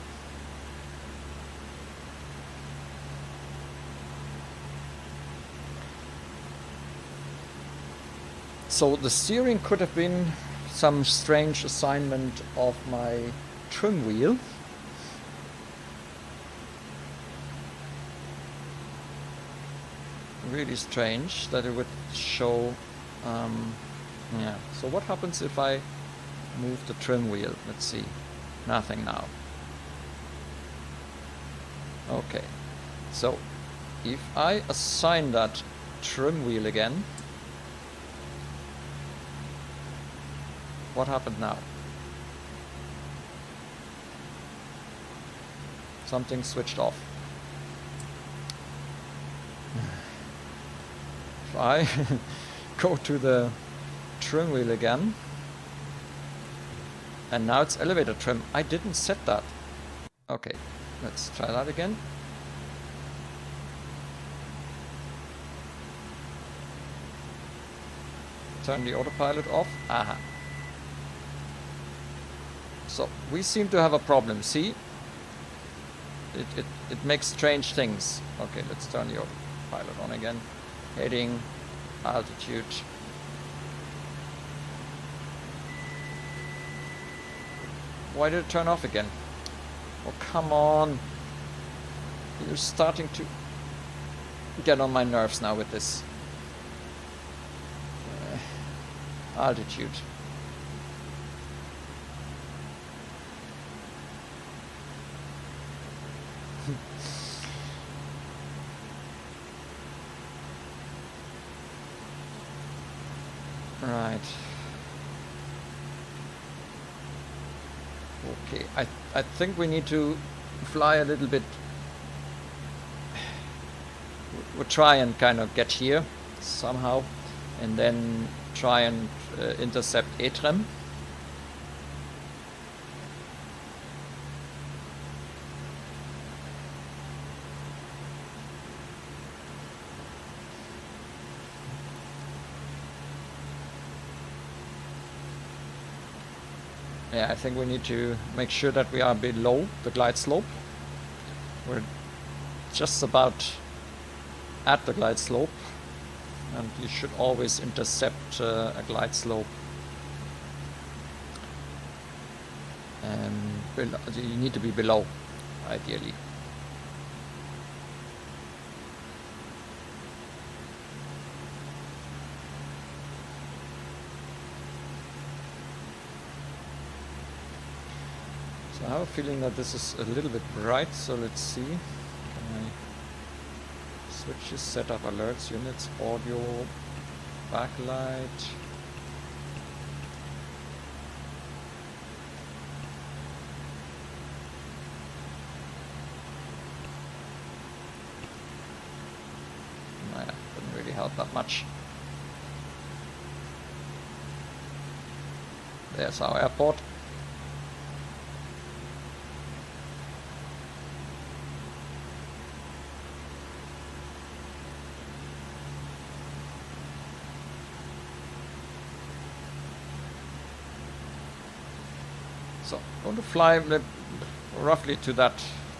A: So the steering could have been some strange assignment of my trim wheel. Really strange that it would show. Yeah. So what happens if I move the trim wheel? Let's see. Nothing now. Okay. So if I assign that trim wheel again, what happened now? Something switched off. If I go to the trim wheel again, and now it's elevator trim. I didn't set that. Okay, let's try that again. Turn the autopilot off. Aha. So we seem to have a problem. See? It makes strange things. Okay, let's turn the autopilot on again. Heading, altitude. Why did it turn off again? Oh, come on. You're starting to get on my nerves now with this. Altitude. Right. Okay, I think we need to fly a little bit. We'll try and kind of get here somehow, and then try and intercept EDDM. Yeah, I think we need to make sure that we are below the glide slope. We're just about at the glide slope, and you should always intercept a glide slope. You need to be below, ideally. So I have a feeling that this is a little bit bright, so let's see. Can I switch this, set up alerts, units, audio, backlight. Nah, didn't really help that much. There's our airport. So I'm going to fly roughly to that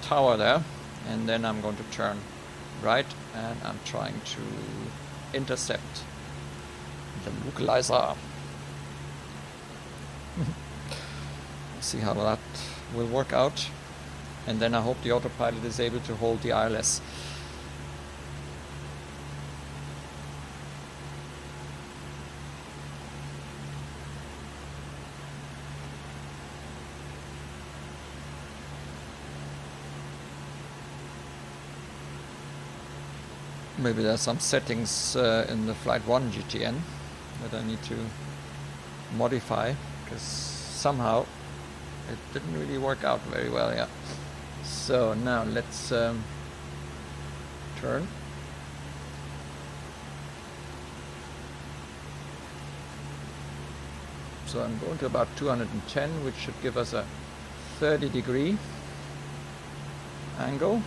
A: tower there, and then I'm going to turn right, and I'm trying to intercept the localizer. See how that will work out. And then I hope the autopilot is able to hold the ILS. Maybe there's some settings in the Flight 1 GTN that I need to modify, because somehow it didn't really work out very well. Yeah. So now let's turn. So I'm going to about 210, which should give us a 30-degree angle.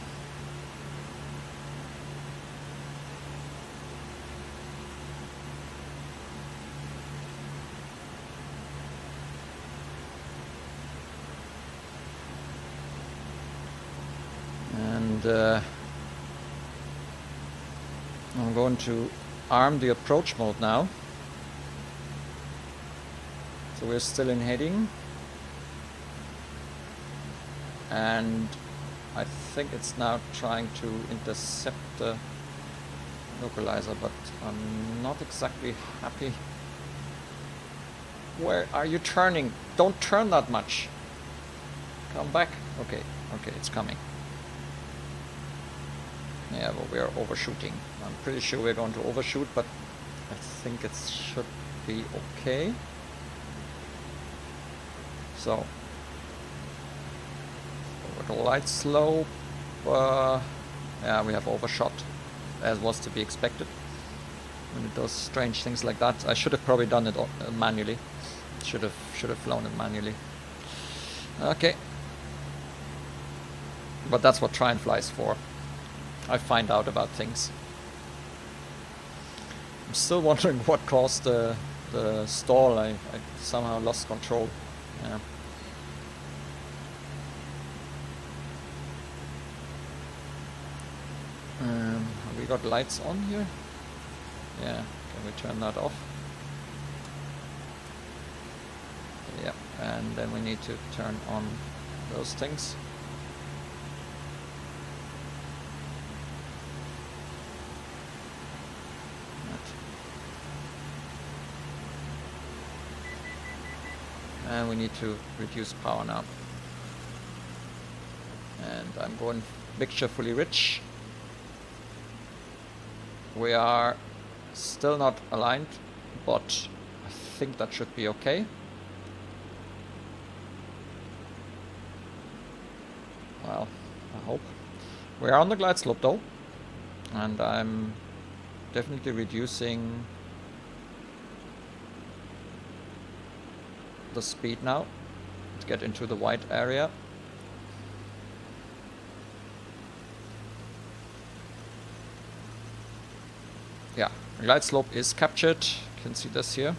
A: I'm going to arm the approach mode now. So we're still in heading. And I think it's now trying to intercept the localizer, but I'm not exactly happy. Where are you turning? Don't turn that much. Come back. Okay, it's coming. Yeah, but we are overshooting. I'm pretty sure we're going to overshoot, but I think it should be okay. So, with a light slope, yeah, we have overshot, as was to be expected. When it does strange things like that, I should have probably done it manually. Should have flown it manually. Okay, but that's what Try&Fly is for. I find out about things. I'm still wondering what caused the stall. I somehow lost control. Yeah. Have we got lights on here? Yeah. Can we turn that off? Yeah. And then we need to turn on those things. And we need to reduce power now. And I'm going mixture fully rich. We are still not aligned, but I think that should be okay. Well, I hope. We are on the glide slope though, and I'm definitely reducing the speed now to get into the white area. Yeah, the glide slope is captured. You can see this here.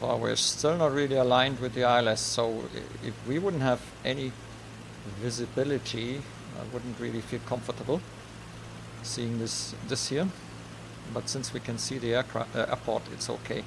A: But we're still not really aligned with the ILS, so if we wouldn't have any visibility, I wouldn't really feel comfortable seeing this here, but since we can see the airport, it's okay.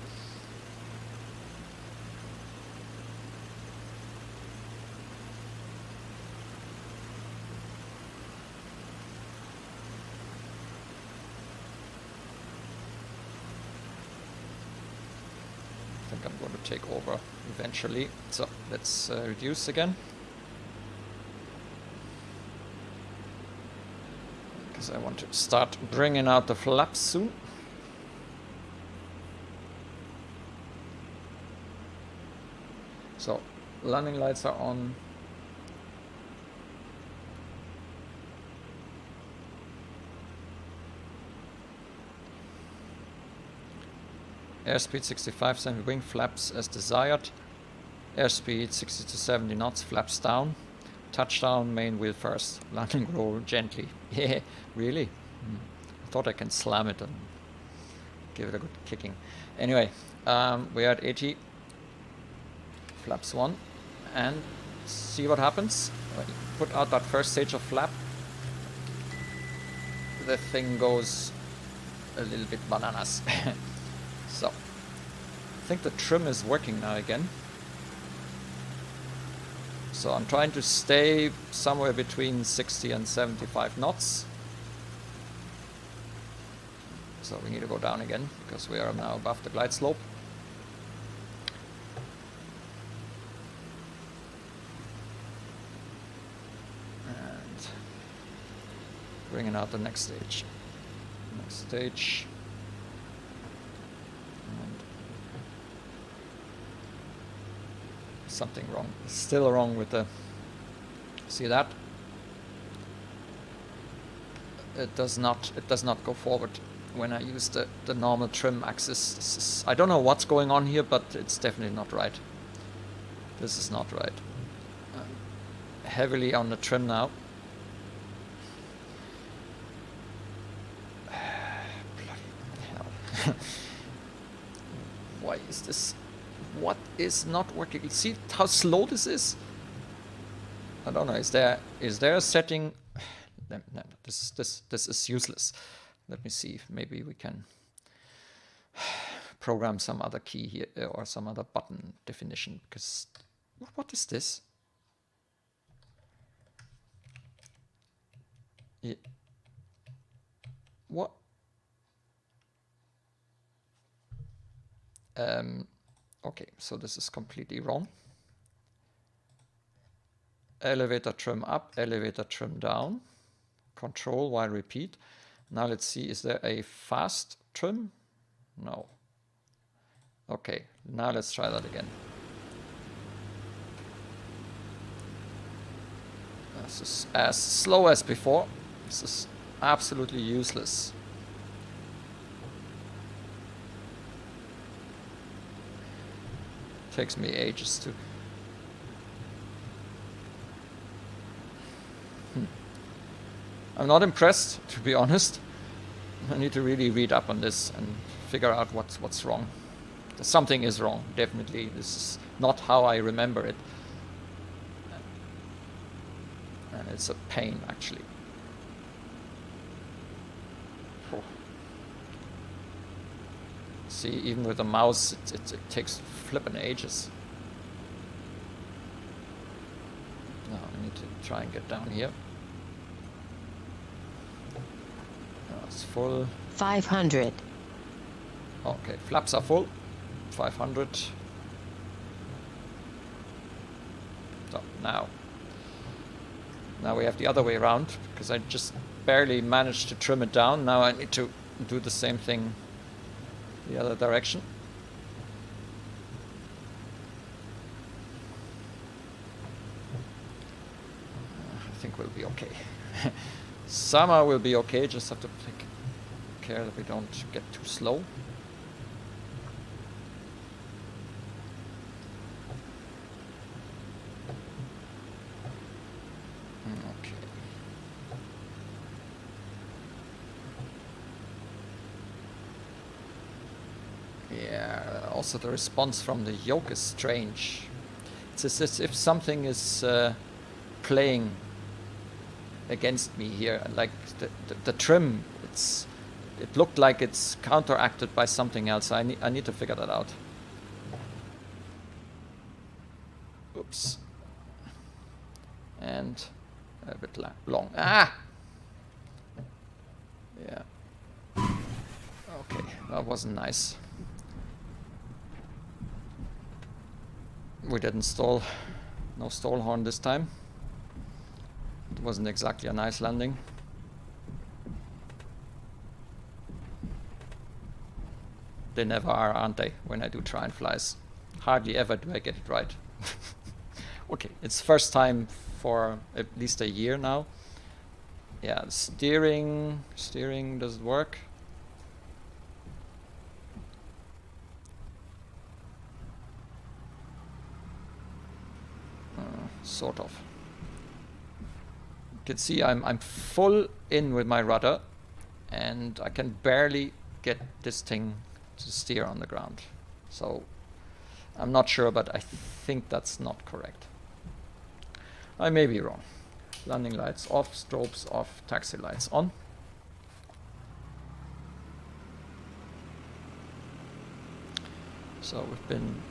A: I think I'm going to take over eventually. So let's reduce again. I want to start bringing out the flaps soon. So, landing lights are on. Airspeed 65, send wing flaps as desired. Airspeed 60 to 70 knots, flaps down. Touchdown, main wheel first. Landing roll gently. Yeah, really? I thought I can slam it and give it a good kicking. Anyway, we're at 80. Flaps 1. And see what happens. Put out that first stage of flap. the thing goes a little bit bananas. So, I think the trim is working now again. So I'm trying to stay somewhere between 60 and 75 knots. So we need to go down again because we are now above the glide slope. And bringing out the next stage. Next stage. And something wrong. Still wrong with the... See that? It does not go forward when I use the normal trim axis. I don't know what's going on here, but it's definitely not right. This is not right. Heavily on the trim now. Bloody hell. Why is this? What is not working? See how slow this is? I don't know. Is there a setting? No, this is useless. Let me see if maybe we can program some other key here or some other button definition, because what is this? Yeah. What? Okay, so this is completely wrong. Elevator trim up, elevator trim down. Control while repeat. Now let's see, is there a fast trim? No. Okay, now let's try that again. This is as slow as before. This is absolutely useless. Takes me ages to... I'm not impressed, to be honest. I need to really read up on this and figure out what's wrong. Something is wrong, definitely. This is not how I remember it. And it's a pain, actually. Oh. See, even with the mouse, it takes flippin' ages. Now I need to try and get down here. It's full.
B: 500.
A: Okay, flaps are full. 500. So now we have the other way around, because I just barely managed to trim it down. Now I need to do the same thing the other direction. I think we'll be okay. Summer will be okay, just have to take care that we don't get too slow. Okay. Yeah, also the response from the Yoke is strange. It's as if something is playing against me here, like the trim. It looked like it's counteracted by something else. I need to figure that out. Oops. And a bit long. Ah. Yeah. Okay, that wasn't nice. We didn't stall. No stall horn this time. It wasn't exactly a nice landing. They never are, aren't they, when I do try-and-flies? Hardly ever do I get it right. Okay, it's first time for at least a year now. Yeah, steering, does it work? Sort of. You can see I'm full in with my rudder, and I can barely get this thing to steer on the ground. So I'm not sure, but I think that's not correct. I may be wrong. Landing lights off, strobes off, taxi lights on. So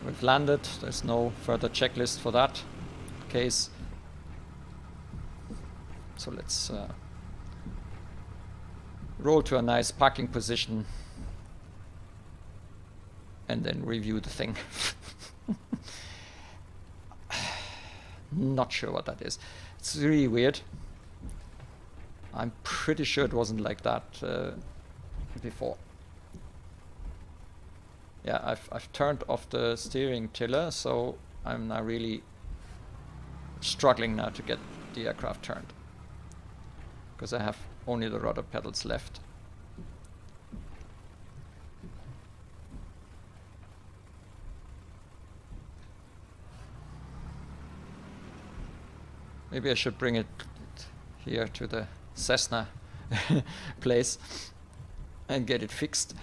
A: we've landed. There's no further checklist for that case. So let's roll to a nice parking position and then review the thing. Not sure what that is. It's really weird. I'm pretty sure it wasn't like that before. Yeah, I've turned off the steering tiller, so I'm now really struggling now to get the aircraft turned, because I have only the rudder pedals left. Maybe I should bring it here to the Cessna place and get it fixed.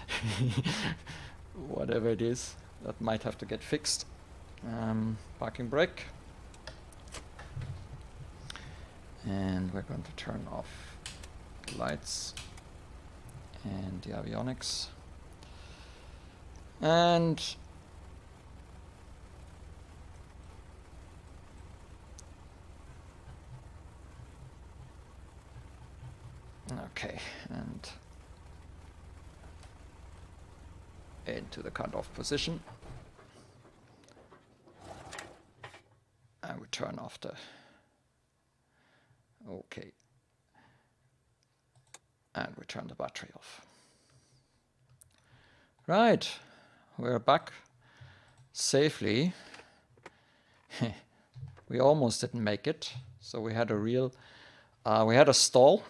A: Whatever it is, that might have to get fixed. Parking brake. And we're going to turn off the lights and the avionics. And okay, and into the cut-off position. And we turn off the... Okay. And we turn the battery off. Right, we're back safely. We almost didn't make it. So we had a real... we had a stall.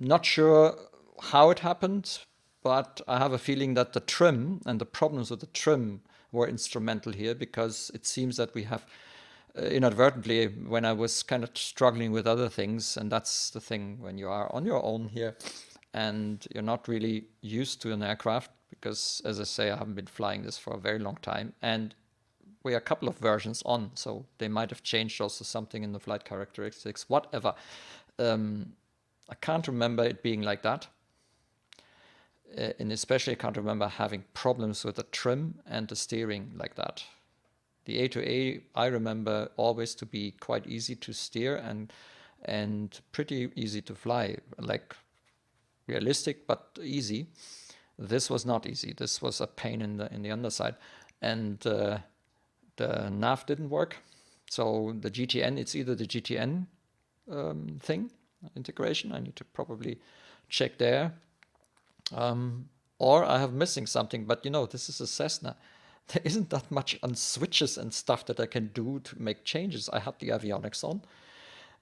A: Not sure how it happened, but I have a feeling that the trim and the problems with the trim were instrumental here, because it seems that we have inadvertently, when I was kind of struggling with other things, and that's the thing when you are on your own here and you're not really used to an aircraft, because as I say, I haven't been flying this for a very long time, and we are a couple of versions on, so they might have changed also something in the flight characteristics, whatever. I can't remember it being like that. And especially I can't remember having problems with the trim and the steering like that. The A2A I remember always to be quite easy to steer and pretty easy to fly, like realistic but easy. This was not easy. This was a pain in the underside, and the nav didn't work. So the GTN, it's either the GTN thing integration. I need to probably check there. Or I have missing something, but you know, this is a Cessna. There isn't that much on switches and stuff that I can do to make changes. I had the avionics on.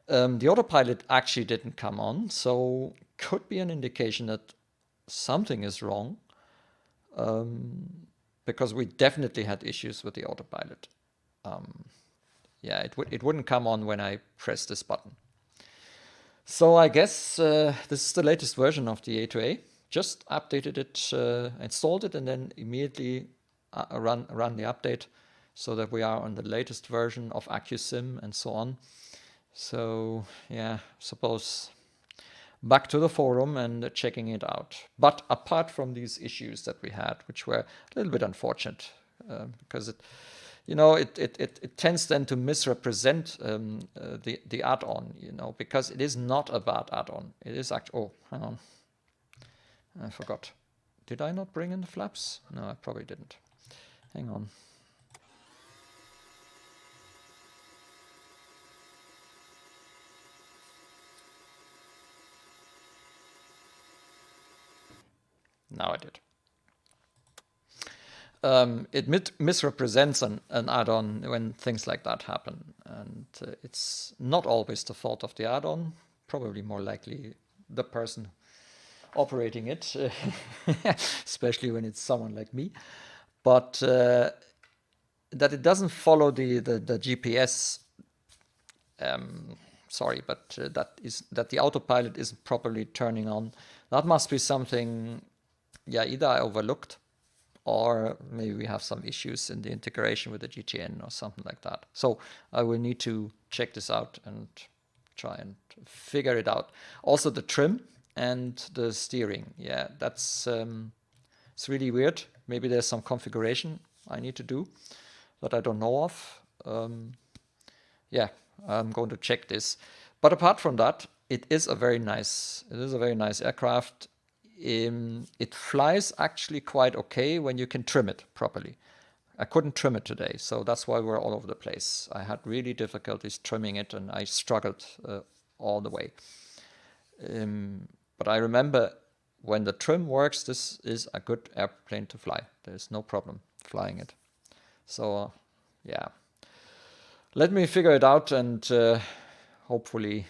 A: The autopilot actually didn't come on, so could be an indication that something is wrong, because we definitely had issues with the autopilot. Yeah, it wouldn't come on when I press this button. So I guess this is the latest version of the A2A. Just updated it, installed it, and then immediately run the update, so that we are on the latest version of AccuSim and so on. So yeah, suppose back to the forum and checking it out. But apart from these issues that we had, which were a little bit unfortunate, because it tends then to misrepresent the add-on, because it is not a bad add-on. It is actually, oh, hang on. I forgot. Did I not bring in the flaps? No, I probably didn't. Hang on. Now I did. It misrepresents an add-on when things like that happen. And it's not always the fault of the add-on, probably more likely the person operating it, especially when it's someone like me. But that it doesn't follow the GPS, sorry, but that the autopilot isn't properly turning on. That must be something, yeah, either I overlooked, or maybe we have some issues in the integration with the GTN or something like that. So I will need to check this out and try and figure it out. Also the trim and the steering, yeah, that's It's really weird. Maybe there's some configuration I need to do that I don't know of. Yeah, I'm going to check this. But apart from that, it is a very nice aircraft. It flies actually quite okay when you can trim it properly. I couldn't trim it today, so that's why we're all over the place. I had really difficulties trimming it, and I struggled all the way. But I remember when the trim works, this is a good airplane to fly. There's no problem flying it. So, yeah. Let me figure it out, and hopefully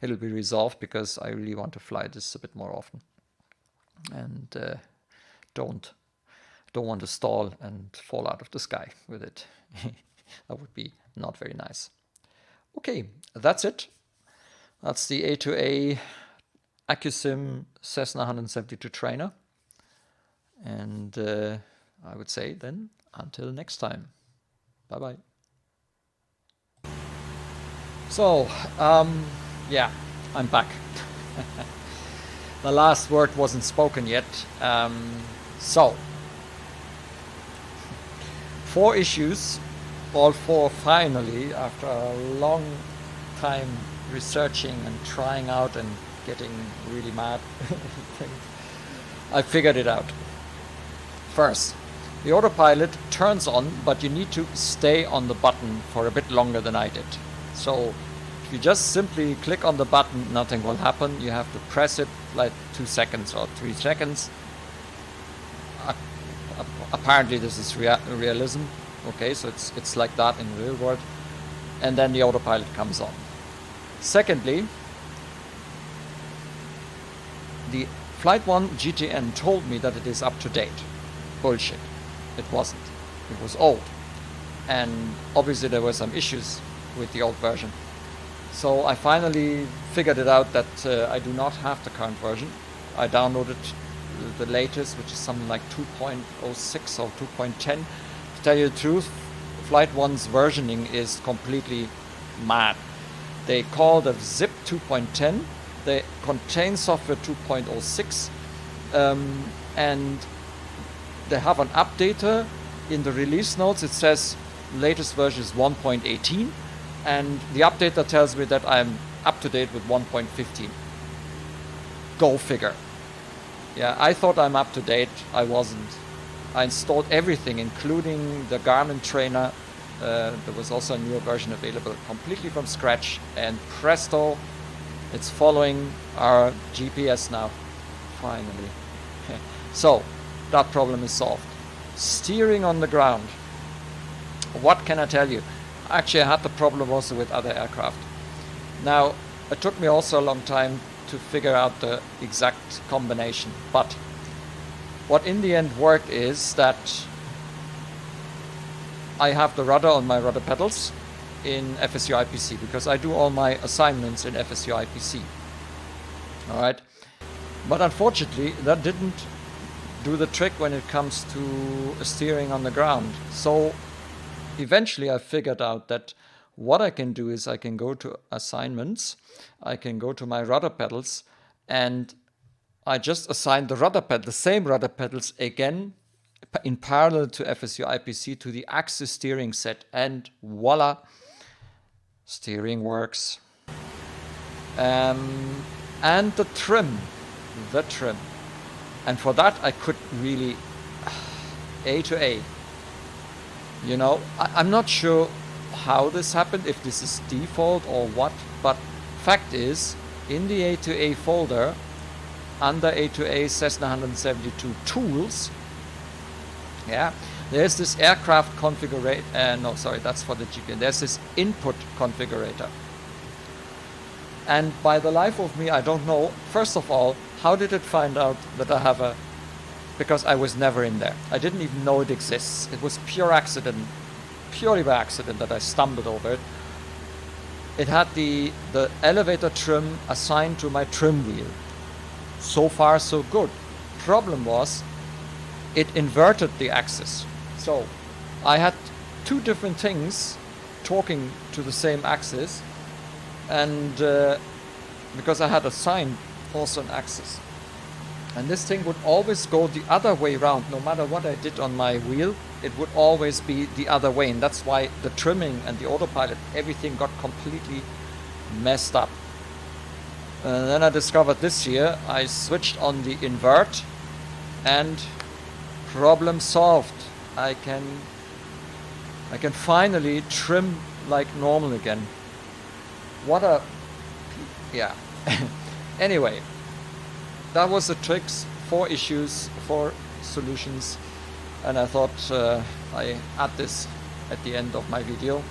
A: it'll be resolved, because I really want to fly this a bit more often. And don't want to stall and fall out of the sky with it. That would be not very nice. Okay, that's it. That's the A2A AccuSim Cessna 172 trainer. And I would say then, until next time. Bye-bye. So, yeah, I'm back. The last word wasn't spoken yet. So, 4 issues, all 4 finally, after a long time researching and trying out and getting really mad. I figured it out. First, the autopilot turns on, but you need to stay on the button for a bit longer than I did. So if you just simply click on the button, nothing will happen. You have to press it like 2 seconds or 3 seconds. Apparently this is realism. Okay, so it's like that in the real world. And then the autopilot comes on. Secondly, the Flight 1 GTN told me that it is up to date. Bullshit. It wasn't. It was old. And obviously there were some issues with the old version. So I finally figured it out that I do not have the current version. I downloaded the latest, which is something like 2.06 or 2.10. To tell you the truth, Flight 1's versioning is completely mad. They call the zip 2.10, they contain software 2.06, and they have an updater. In the release notes it says latest version is 1.18, and the updater tells me that I'm up to date with 1.15. Go figure. Yeah, I thought I'm up to date. I wasn't. I installed everything, including the Garmin trainer. There was also a newer version available completely from scratch, and presto, it's following our GPS now, finally. So, that problem is solved. Steering on the ground. What can I tell you? Actually, I had the problem also with other aircraft. Now, it took me also a long time to figure out the exact combination, but what in the end worked is that I have the rudder on my rudder pedals in FSU IPC, because I do all my assignments in FSU IPC. Alright, but unfortunately that didn't do the trick when it comes to steering on the ground. So eventually I figured out that what I can do is I can go to assignments, I can go to my rudder pedals, and I just assign the same rudder pedals again in parallel to FSU IPC to the axis steering set, and voila, steering works. And the trim, and for that I could really A2A. You know, I'm not sure how this happened, if this is default or what, but fact is, in the A2A folder, under A2A Cessna 172 tools, yeah, there's this aircraft configurator, no, sorry, that's for the GPN. There's this input configurator. And by the life of me, I don't know, first of all, how did it find out that I have a, because I was never in there. I didn't even know it exists. It was pure accident, purely by accident that I stumbled over it. It had the elevator trim assigned to my trim wheel. So far, so good. Problem was, it inverted the axis. So I had 2 different things talking to the same axis, and because I had assigned also an axis. And this thing would always go the other way around. No matter what I did on my wheel, it would always be the other way. And that's why the trimming and the autopilot, everything got completely messed up. And then I discovered this year, I switched on the invert and problem solved. I can finally trim like normal again. What a... yeah. Anyway, that was the tricks, 4 issues, 4 solutions, and I thought I add this at the end of my video.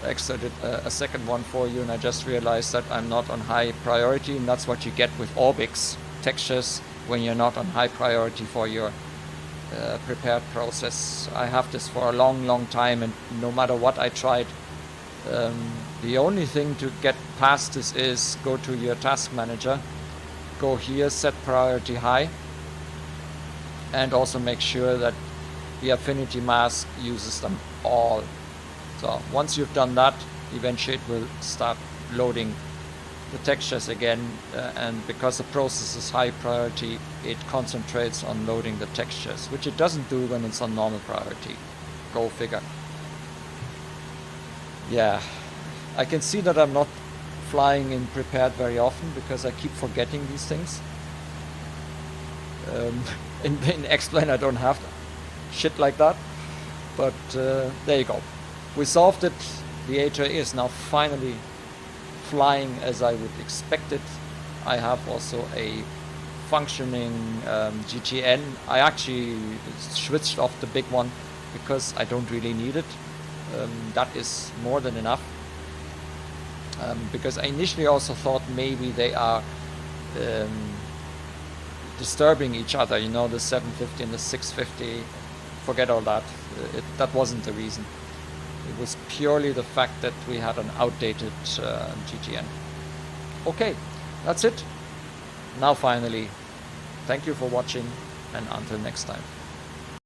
A: I actually did a second one for you, and I just realized that I'm not on high priority, and that's what you get with ORBX textures when you're not on high priority for your prepared process. I have this for a long time, and no matter what I tried, the only thing to get past this is go to your task manager, go here, set priority high, and also make sure that the affinity mask uses them all. So once you've done that, eventually it will start loading the textures again, and because the process is high priority, it concentrates on loading the textures, which it doesn't do when it's on normal priority. Go figure. Yeah, I can see that I'm not flying in prepared very often because I keep forgetting these things. In X-Plane I don't have shit like that, but there you go. We solved it. The A2A is now finally flying as I would expect it. I have also a functioning GTN. I actually switched off the big one because I don't really need it. That is more than enough. Because I initially also thought maybe they are disturbing each other, you know, the 750 and the 650. Forget all that. That wasn't the reason. It was purely the fact that we had an outdated GTN. Okay, that's it. Now finally, thank you for watching, and until next time.